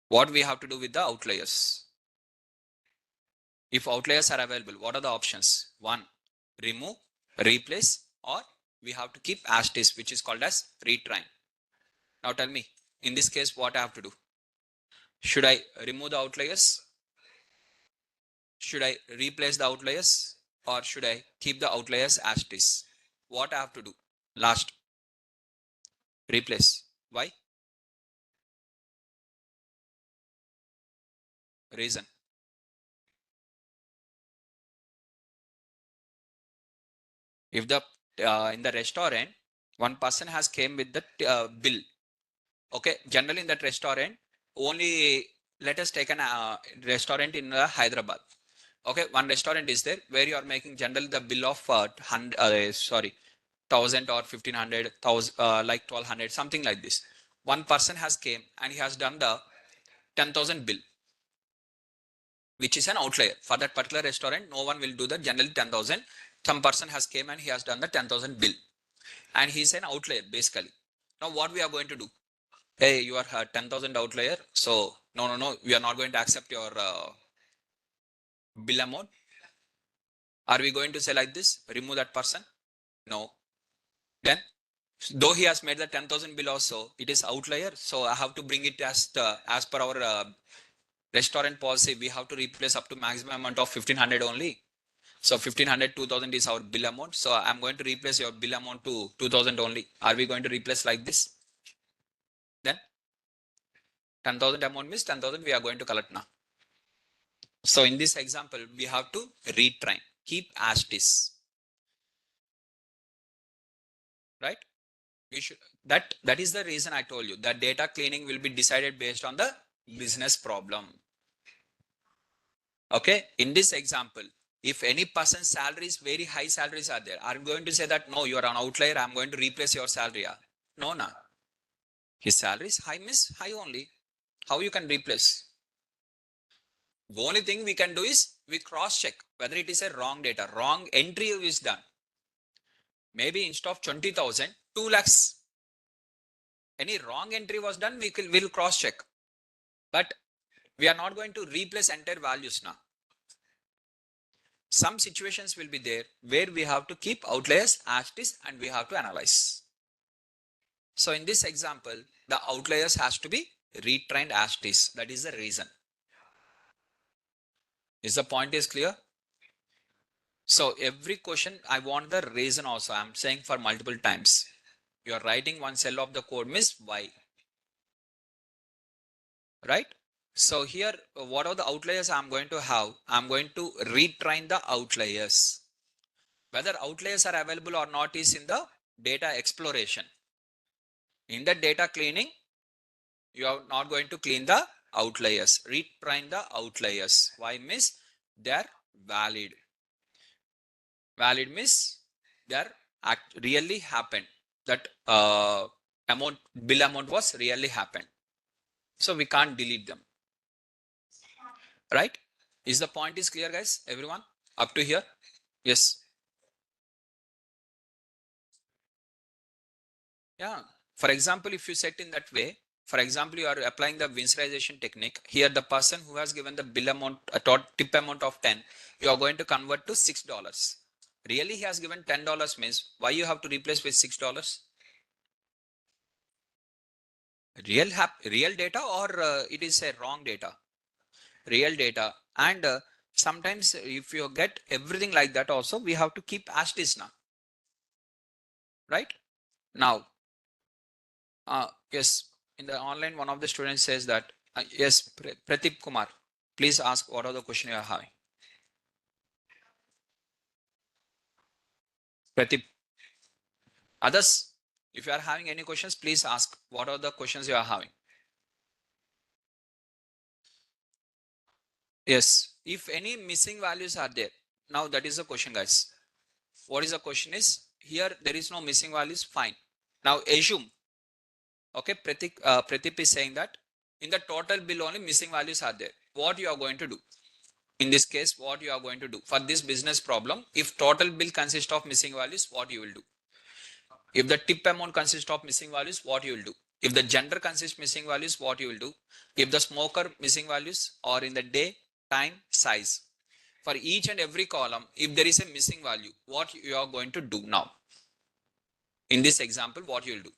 What we have to do with the outliers? If outliers are available, what are the options? One, remove, replace, or we have to keep as is, which is called as retrain. Now tell me, in this case, what I have to do? Should I remove the outliers? Should I replace the outliers? Or should I keep the outliers as is? What I have to do? Last, replace. Why? Reason. If the in the restaurant, one person has came with the bill. Okay, generally in that restaurant, only let us take an restaurant in Hyderabad. Okay, one restaurant is there where you are making generally the bill of 1,000 or 1,500, 1,000, like 1,200, something like this. One person has came and he has done the 10,000 bill, which is an outlier for that particular restaurant. No one will do that. Generally 10,000. Some person has came and he has done the 10,000 bill, and he's an outlier basically. Now what we are going to do? Hey, you are 10,000 outlier. So no, we are not going to accept your bill amount. Are we going to say like this? Remove that person? No. Then, though he has made the 10,000 bill also, it is outlier. So I have to bring it as per our restaurant policy. We have to replace up to maximum amount of 1,500 only. So 1,500, 2,000 is our bill amount. So I'm going to replace your bill amount to 2,000 only. Are we going to replace like this? Then 10,000 amount means 10,000 we are going to collect now. So in this example, we have to retrain, keep as is. Right? We should, that is the reason I told you that data cleaning will be decided based on the business problem. Okay, in this example, If any person's salary is very high salaries are there, are you going to say that, no, you are an outlier, I'm going to replace your salary? No, no. His salary is high, means high only. How you can replace? The only thing we can do is we cross check whether it is a wrong data, wrong entry is done. Maybe instead of 20,000, 2 lakhs. Any wrong entry was done, we'll cross check. But we are not going to replace entire values now. Some situations will be there where we have to keep outliers as it is and we have to analyze. So in this example, the outliers has to be retrained as it is. That is the reason. Is the point is clear? So every question I want the reason also. I'm saying for multiple times. You are writing one cell of the code means why. Right? So here, what are the outliers I'm going to have? I'm going to retrain the outliers. Whether outliers are available or not is in the data exploration. In the data cleaning, you are not going to clean the outliers. Retrain the outliers. Why means they are valid. Valid means they are really happened. That bill amount was really happened. So we can't delete them. Right? Is the point is clear, guys? Everyone? Up to here? Yes. Yeah. For example, if you set in that way, for example, you are applying the Winsorization technique. Here, the person who has given the bill amount, tip amount of 10, you are going to convert to $6. Really, he has given $10 means why you have to replace with $6? Real data or it is a wrong data? Real data. And sometimes if you get everything like that also, we have to keep as it is now. Right? Now, yes, in the online, one of the students says that, yes, Pratip Kumar, please ask what are the question you are having. Pratip, others, if you are having any questions, please ask what are the questions you are having. Yes, if any missing values are there, now that is the question, guys. What is the question is, here there is no missing values, fine. Now assume, okay, Pratip is saying that in the total bill only missing values are there. What you are going to do? In this case, what you are going to do for this business problem, if total bill consists of missing values, what you will do? If the tip amount consists of missing values, what you will do? If the gender consists missing values, what you will do? If the smoker missing values, or in the day, time, size. For each and every column, if there is a missing value, what you are going to do now? In this example, what you will do?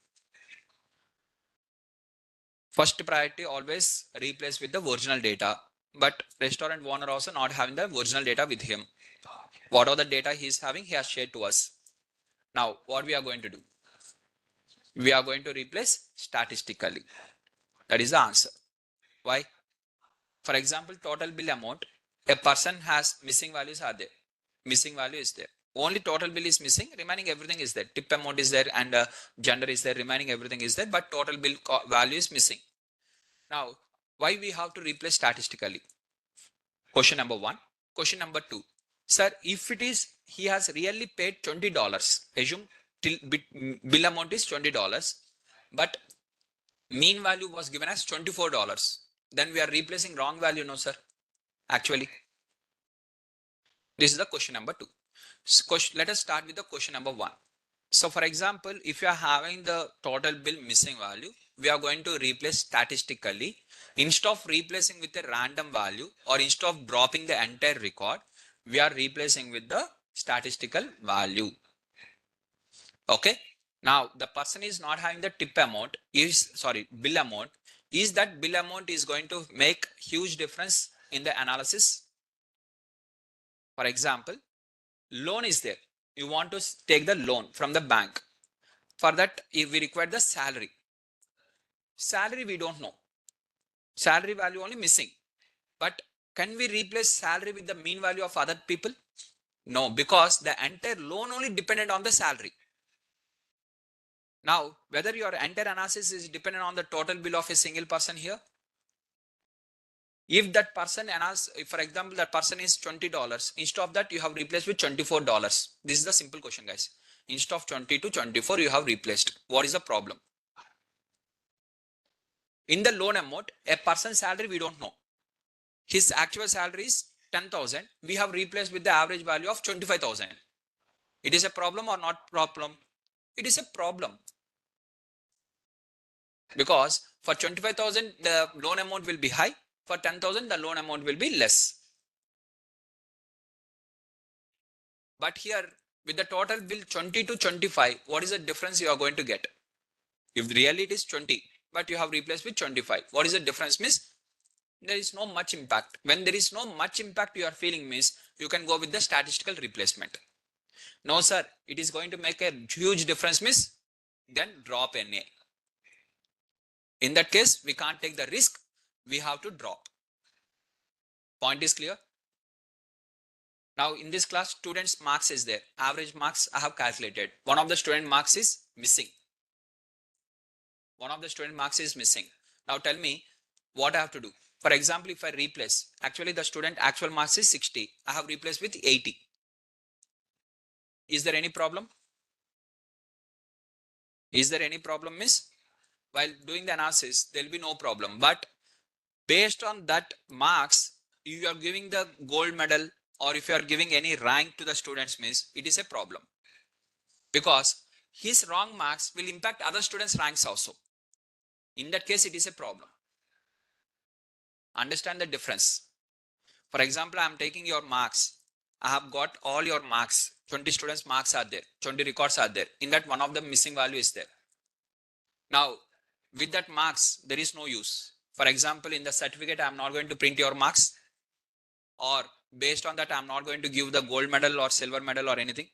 First priority, always replace with the original data. But restaurant owner also not having the original data with him. What are the data he is having, he has shared to us. Now, what we are going to do? We are going to replace statistically. That is the answer. Why? For example, total bill amount, a person has missing values are there. Missing value is there. Only total bill is missing, remaining everything is there. Tip amount is there and gender is there, remaining everything is there, but total bill value is missing. Now, why we have to replace statistically? Question number one. Question number two. Sir, if it is, he has really paid $20, assume bill amount is $20, but mean value was given as $24. Then we are replacing wrong value, no sir. Actually, this is the question number two. So let us start with the question number one. So for example, if you are having the total bill missing value, we are going to replace statistically. Instead of replacing with a random value or instead of dropping the entire record, we are replacing with the statistical value. Okay. Now the person is not having the bill amount. Is that bill amount is going to make huge difference in the analysis? For example, loan is there. You want to take the loan from the bank. For that, if we require the salary. Salary we don't know. Salary value only missing. But can we replace salary with the mean value of other people? No, because the entire loan only depended on the salary. Now, whether your entire analysis is dependent on the total bill of a single person here? If that person announce, if for example, that person is $20, instead of that, you have replaced with $24. This is the simple question, guys. Instead of 20 to 24, you have replaced. What is the problem? In the loan amount, a person's salary, we don't know. His actual salary is 10,000. We have replaced with the average value of 25,000. It is a problem or not problem? It is a problem. Because for 25,000, the loan amount will be high. For 10,000, the loan amount will be less. But here, with the total bill 20 to 25, what is the difference you are going to get? If really it is 20, but you have replaced with 25, what is the difference? Means there is no much impact. When there is no much impact you are feeling, means you can go with the statistical replacement. No, sir, it is going to make a huge difference, means then drop NA. In that case, we can't take the risk. We have to drop. Point is clear? Now in this class, students' marks is there. Average marks I have calculated. One of the student marks is missing. One of the student marks is missing. Now tell me what I have to do. For example, if I replace, actually the student actual marks is 60. I have replaced with 80. Is there any problem? Is there any problem, miss? While doing the analysis, there will be no problem. But based on that marks, if you are giving the gold medal or if you are giving any rank to the students, miss, it is a problem. Because his wrong marks will impact other students' ranks also. In that case, it is a problem. Understand the difference. For example, I am taking your marks. I have got all your marks. 20 students' marks are there. 20 records are there. In that, one of the missing value is there. Now, with that marks, there is no use. For example, in the certificate, I am not going to print your marks. Or based on that, I am not going to give the gold medal or silver medal or anything.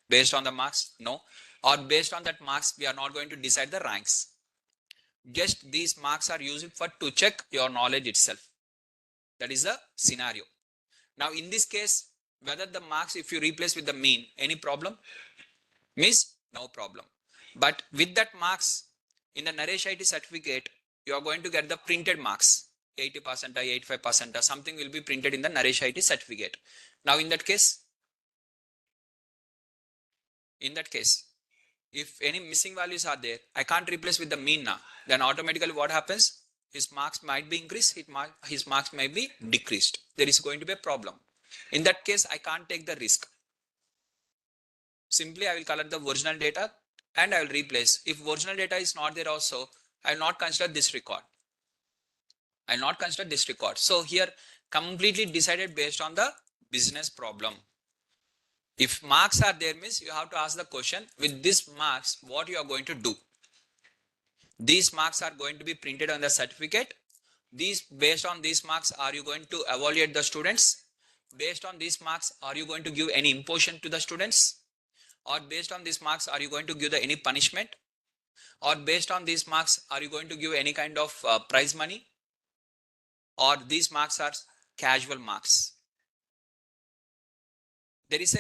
Based on the marks, no. Or based on that marks, we are not going to decide the ranks. Just these marks are used for to check your knowledge itself. That is the scenario. Now in this case, whether the marks, if you replace with the mean, any problem? Miss, no problem. But with that marks, in the Naresh IT certificate, you are going to get the printed marks. 80%, 85%, something will be printed in the Naresh IT certificate. Now in that case, if any missing values are there, I can't replace with the mean now. Then automatically what happens? His marks might be increased, his marks may be decreased. There is going to be a problem. In that case, I can't take the risk. Simply, I will collect the original data and I will replace. If original data is not there also, I will not consider this record. I will not consider this record. So here, completely decided based on the business problem. If marks are there, means you have to ask the question, with this marks, what you are going to do? These marks are going to be printed on the certificate. Based on these marks, are you going to evaluate the students? Based on these marks, are you going to give any imposition to the students? Or based on these marks, are you going to give any punishment? Or based on these marks, are you going to give any kind of prize money? Or these marks are casual marks? There is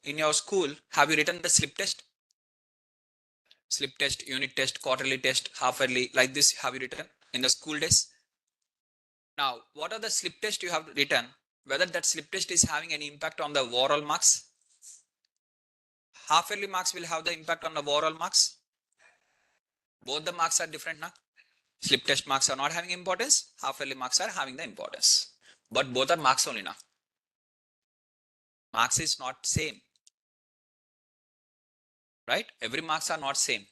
in your school, have you written the slip test? Slip test, unit test, quarterly test, half yearly, like this have you written in the school days? Now, what are the slip tests you have written? Whether that slip test is having any impact on the overall marks? Half yearly marks will have the impact on the overall marks. Both the marks are different now. Slip test marks are not having importance. Half yearly marks are having the importance. But both are marks only now. Marks is not same. Right? Every marks are not same.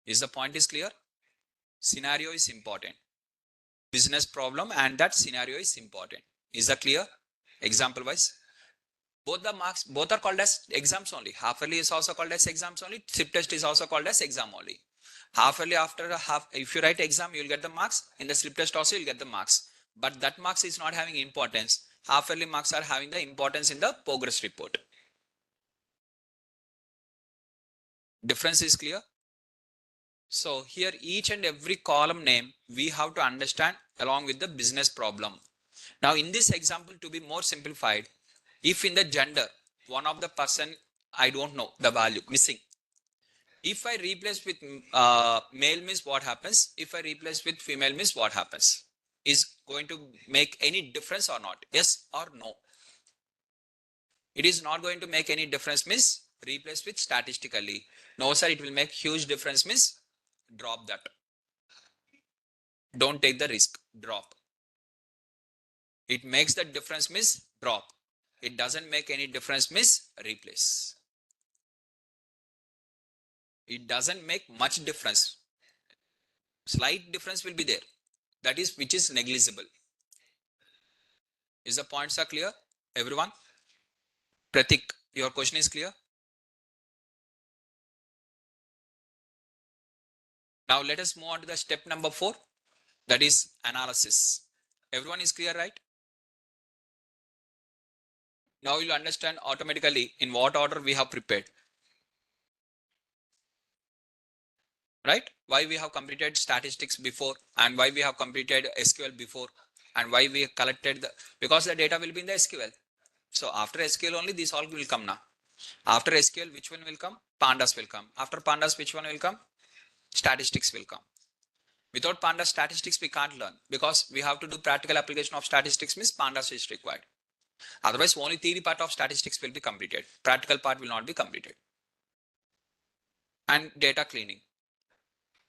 Is the point is clear? Scenario is important. Business problem and that scenario is important. Is that clear? Example wise. Both the marks, both are called as exams only. Half yearly is also called as exams only. Slip test is also called as exam only. Half yearly, after a half, if you write exam, you will get the marks. In the slip test also, you will get the marks. But that marks is not having importance. Half yearly marks are having the importance in the progress report. Difference is clear? So here each and every column name we have to understand along with the business problem. Now in this example, to be more simplified, if in the gender, one of the person, I don't know the value missing. If I replace with male means what happens? If I replace with female means what happens? Is going to make any difference or not? Yes or no? It is not going to make any difference means replace with statistically. No sir, it will make huge difference means drop that. Don't take the risk, drop. It makes the difference means drop. It doesn't make any difference means replace. It doesn't make much difference. Slight difference will be there. That is which is negligible. Is the points are clear? Everyone? Pratik, your question is clear? Now let us move on to the step number 4. That is analysis. Everyone is clear, right? Now you'll understand automatically in what order we have prepared. Right? Why we have completed statistics before and why we have completed SQL before and why we collected the, because the data will be in the SQL. So after SQL only this all will come now. After SQL, which one will come? Pandas will come. After pandas, which one will come? Statistics will come. Without pandas statistics, we can't learn because we have to do practical application of statistics means pandas is required. Otherwise, only theory part of statistics will be completed. Practical part will not be completed. And data cleaning.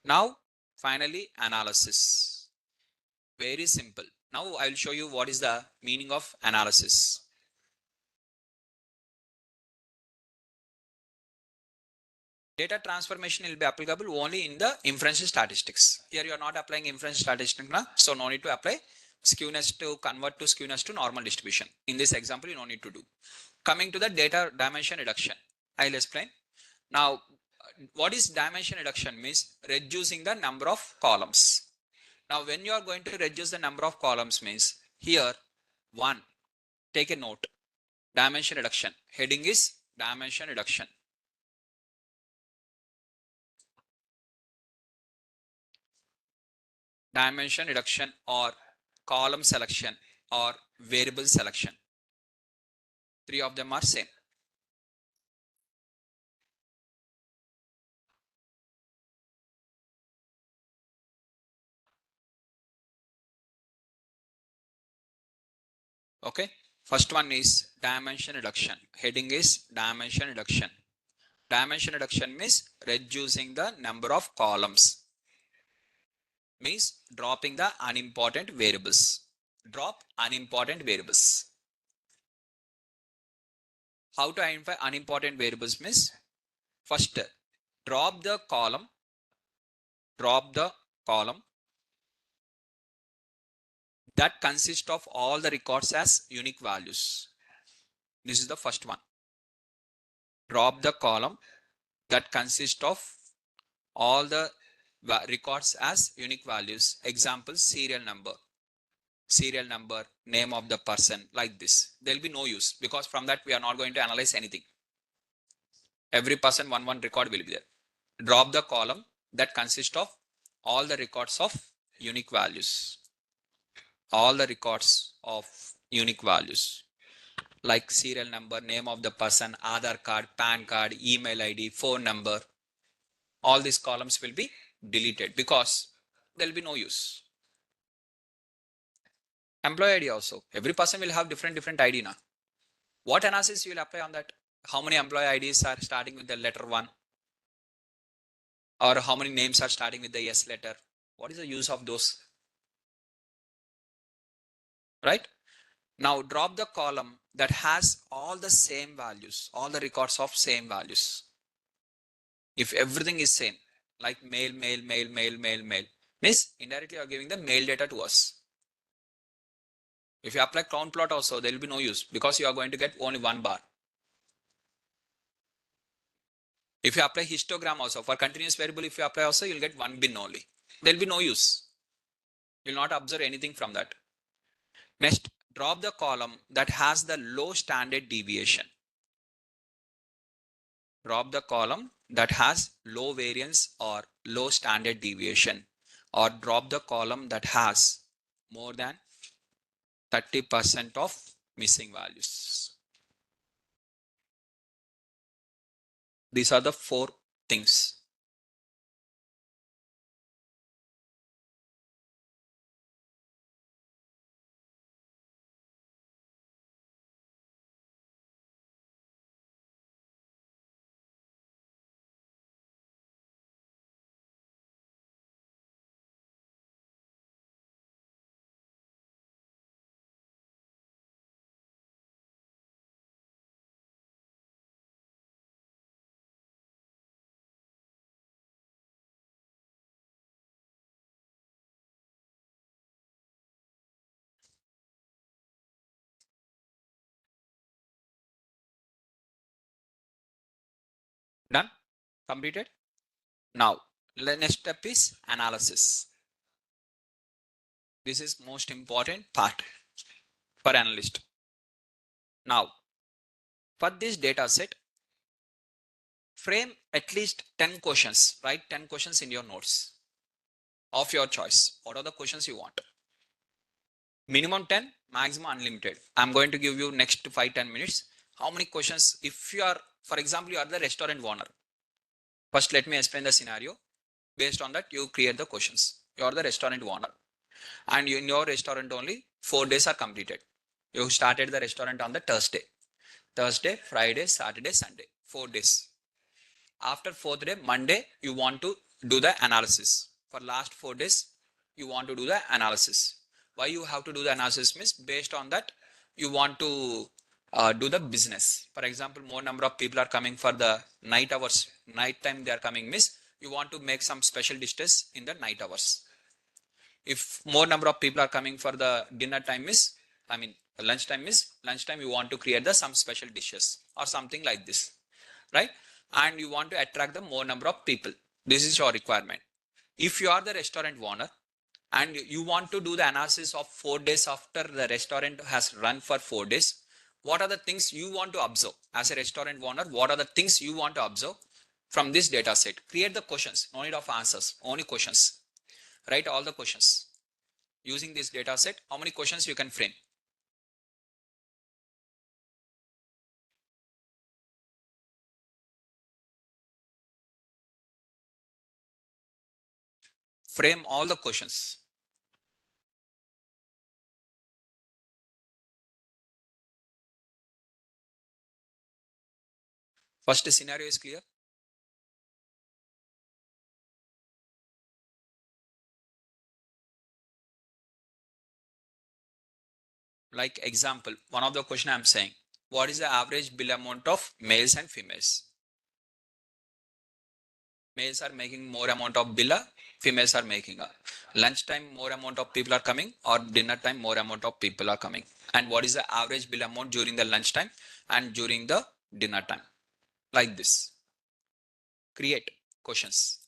Now, finally, analysis. Very simple. Now, I will show you what is the meaning of analysis. Data transformation will be applicable only in the inference statistics. Here you are not applying inference statistics, so no need to apply skewness to convert to skewness to normal distribution. In this example, you no need to do. Coming to the data dimension reduction, I'll explain. Now, what is dimension reduction means reducing the number of columns. Now, when you are going to reduce the number of columns means here, one, take a note, dimension reduction. Heading is dimension reduction. Dimension reduction or column selection or variable selection. Three of them are same. Okay. First one is dimension reduction. Heading is dimension reduction. Dimension reduction means reducing the number of columns. Means dropping the unimportant variables. Drop unimportant variables. How to identify unimportant variables means first drop the column that consists of all the records as unique values. This is the first one. Drop the column that consists of all the records as unique values. Example, serial number, name of the person, like this. There will be no use because from that we are not going to analyze anything. Every person one record will be there. Drop the column that consists of all the records of unique values. All the records of unique values like serial number, name of the person, Aadhaar card, PAN card, email ID, phone number. All these columns will be deleted because there will be no use. Employee ID also. Every person will have different ID now. What analysis you will apply on that? How many employee IDs are starting with the letter 1? Or how many names are starting with the S letter? What is the use of those? Right? Now drop the column that has all the same values, all the records of same values. If everything is same, like male, means indirectly you are giving the male data to us. If you apply count plot also, there will be no use because you are going to get only one bar. If you apply histogram also, for continuous variable, if you apply also, you'll get one bin only. There'll be no use. You'll not observe anything from that. Next, drop the column that has the low standard deviation. Drop the column that has low variance or low standard deviation, or drop the column that has more than 30% of missing values. These are the 4 things. Done? Completed? Now, the next step is analysis. This is most important part for analyst. Now, for this data set, frame at least 10 questions. Write 10 questions in your notes of your choice. What are the questions you want? Minimum 10, maximum unlimited. I'm going to give you next 5-10 minutes. How many questions? If you are, for example, you are the restaurant owner. First, let me explain the scenario. Based on that, you create the questions. You are the restaurant owner. And in your restaurant only 4 days are completed. You started the restaurant on the Thursday, Friday, Saturday, Sunday, 4 days. After fourth day, Monday, you want to do the analysis. For last 4 days, you want to do the analysis. Why you have to do the analysis means based on that, you want to do the business. For example, more number of people are coming for the night hours. Night time they are coming means you want to make some special dishes in the night hours. If more number of people are coming for the dinner time is, I mean lunchtime is, lunchtime you want to create the some special dishes or something like this, right? And you want to attract the more number of people. This is your requirement. If you are the restaurant owner and you want to do the analysis of 4 days after the restaurant has run for 4 days, what are the things you want to observe as a restaurant owner? What are the things you want to observe from this data set? Create the questions, no need of answers, only questions. Write all the questions using this data set. How many questions you can frame? Frame all the questions. First scenario is clear. Like example, one of the question I'm saying, what is the average bill amount of males and females? Males are making more amount of bill, females are making a lunchtime more amount of people are coming, or dinner time more amount of people are coming. And what is the average bill amount during the lunchtime and during the dinner time? Like this. Create questions.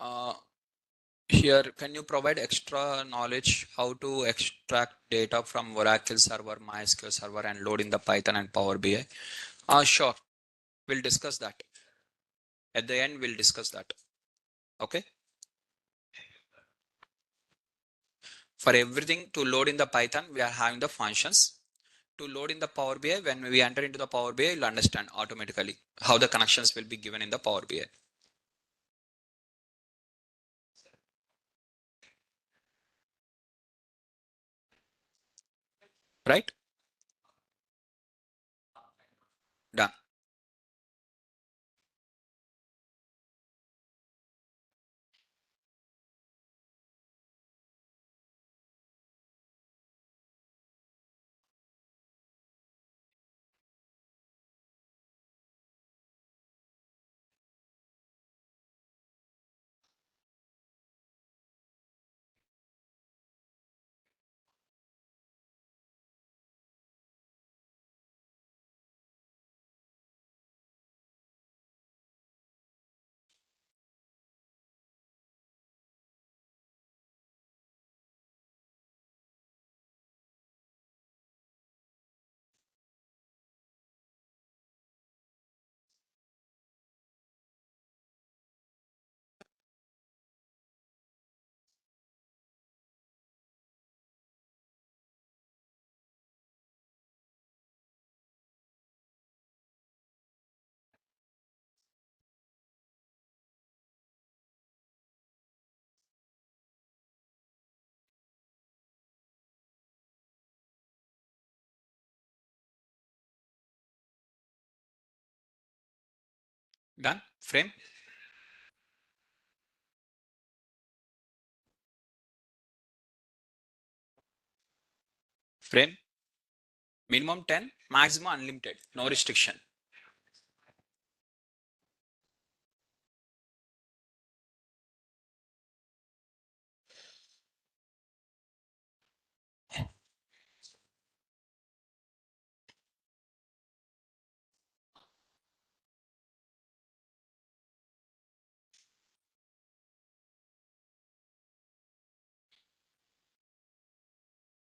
Uh, Here, can you provide extra knowledge how to extract data from Oracle server, MySQL server, and load in the Python and Power BI? Sure. We'll discuss that. At the end, we'll discuss that. Okay. For everything to load in the Python, we are having the functions. To load in the Power BI, when we enter into the Power BI, you'll understand automatically how the connections will be given in the Power BI. Right? Done. Done. Frame. Frame. Minimum 10, maximum unlimited. No restriction.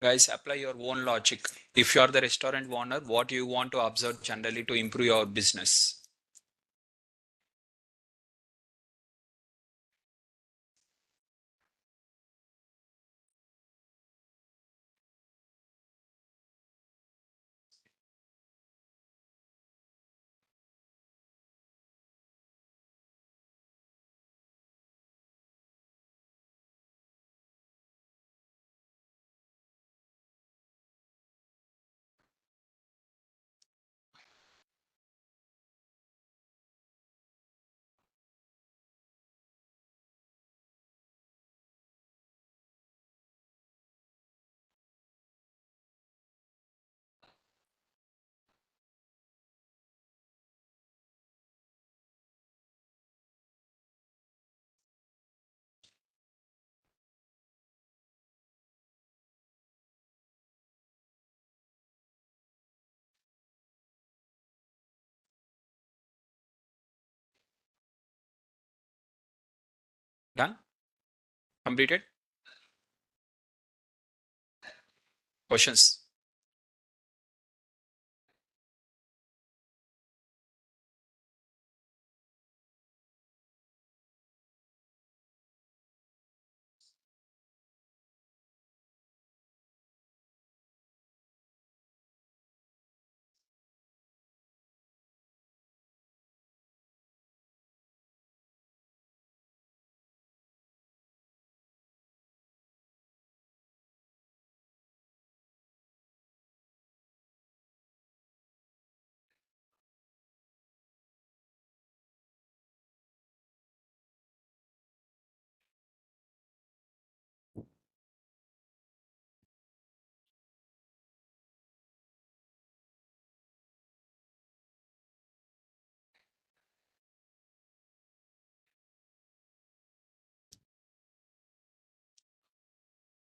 Guys, apply your own logic. If you are the restaurant owner, what you want to observe generally to improve your business? Done? Completed? Questions?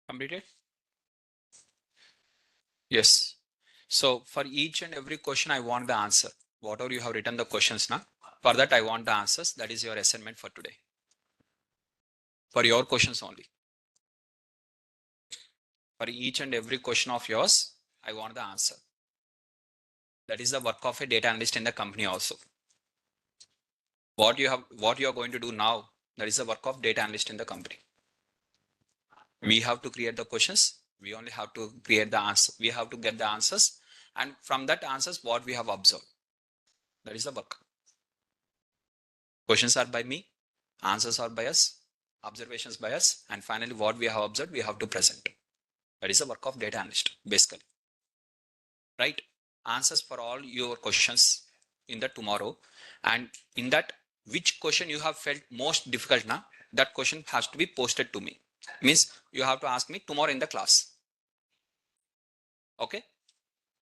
Completed? Yes. So for each and every question, I want the answer. Whatever you have written the questions now, for that I want the answers. That is your assignment for today. For your questions only. For each and every question of yours, I want the answer. That is the work of a data analyst in the company also. What you are going to do now, that is the work of data analyst in the company. We have to create the questions. We only have to create the answer. We have to get the answers. And from that answers, what we have observed. That is the work. Questions are by me. Answers are by us. Observations by us. And finally, what we have observed, we have to present. That is the work of data analyst, basically. Right? Answers for all your questions in the tomorrow. And in that, which question you have felt most difficult now, that question has to be posted to me. Means you have to ask me tomorrow in the class. Okay?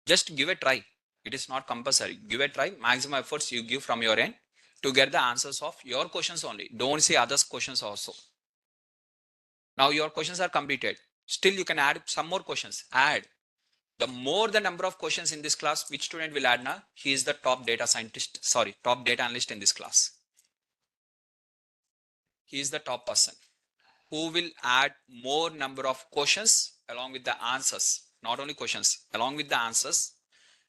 Just give a try. It is not compulsory. Give a try. Maximum efforts you give from your end to get the answers of your questions only. Don't see others' questions also. Now your questions are completed. Still you can add some more questions. Add. The more the number of questions in this class, which student will add now? He is the top data scientist, sorry, top data analyst in this class. He is the top person who will add more number of questions along with the answers. Not only questions, along with the answers,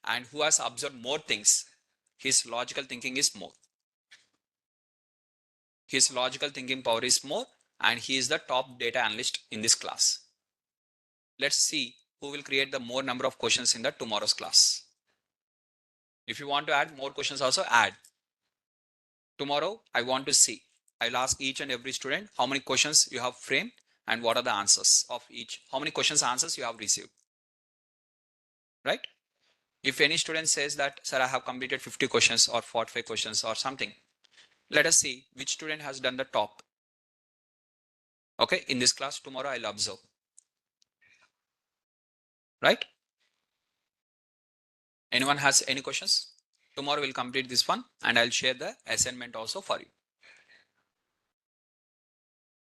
and who has observed more things. His logical thinking is more. His logical thinking power is more, and he is the top data analyst in this class. Let's see who will create the more number of questions in the tomorrow's class. If you want to add more questions also, add. Tomorrow, I want to see. I'll ask each and every student how many questions you have framed and what are the answers of each. How many questions answers you have received. Right? If any student says that, sir, I have completed 50 questions or 45 questions or something, Let us see which student has done the top. Okay, in this class tomorrow I'll observe. Right? Anyone has any questions? Tomorrow we'll complete this one and I'll share the assignment also for you.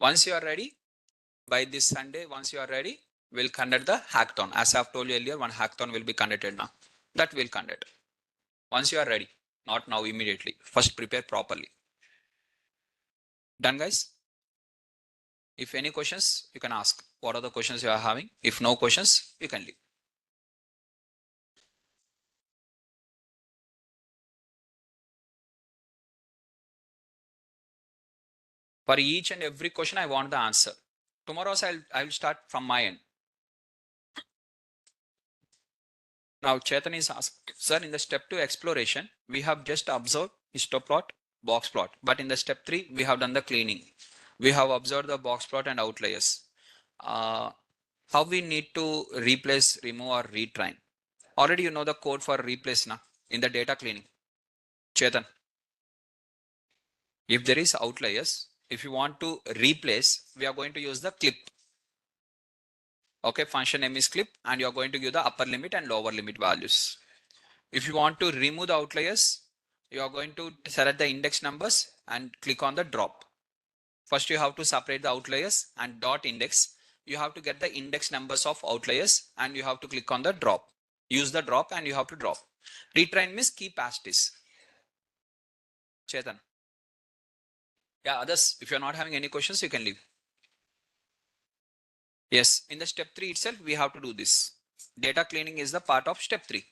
Once you are ready, by this Sunday, once you are ready, we'll conduct the hackathon. As I've told you earlier, one hackathon will be conducted now. That will conduct. Once you are ready, not now immediately. First prepare properly. Done, guys? If any questions, you can ask. What are the questions you are having? If no questions, you can leave. For each and every question, I want the answer. Tomorrow, I will start from my end. Now, Chetan is asked, sir, in the step 2 exploration, we have just observed histoplot, box plot. But in the step 3, we have done the cleaning. We have observed the box plot and outliers. How we need to replace, remove, or retrain? Already you know the code for replace now in the data cleaning. Chetan, if there is outliers, if you want to replace, we are going to use the clip. Okay, function name is clip, and you are going to give the upper limit and lower limit values. If you want to remove the outliers, you are going to select the index numbers and click on the drop. First, you have to separate the outliers and dot index. You have to get the index numbers of outliers and you have to click on the drop. Use the drop and you have to drop. Retrain means keep as it is. Chetan. Yeah, others, if you're not having any questions, you can leave. Yes, in the step 3 itself, we have to do this. Data cleaning is the part of step 3.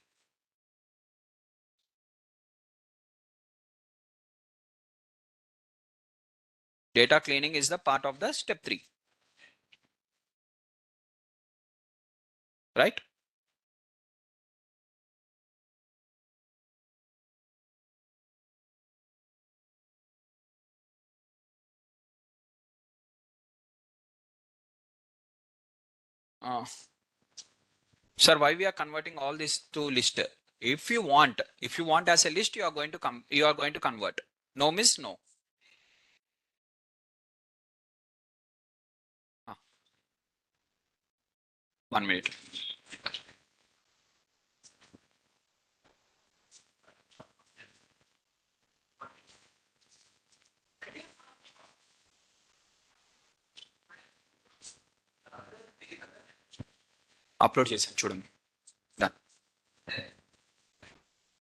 Data cleaning is the part of the step 3. Right? Sir, why we are converting all this to list? If you want as a list, you are going to convert. No means no. 1 minute. Upload చేశాను చూడండి.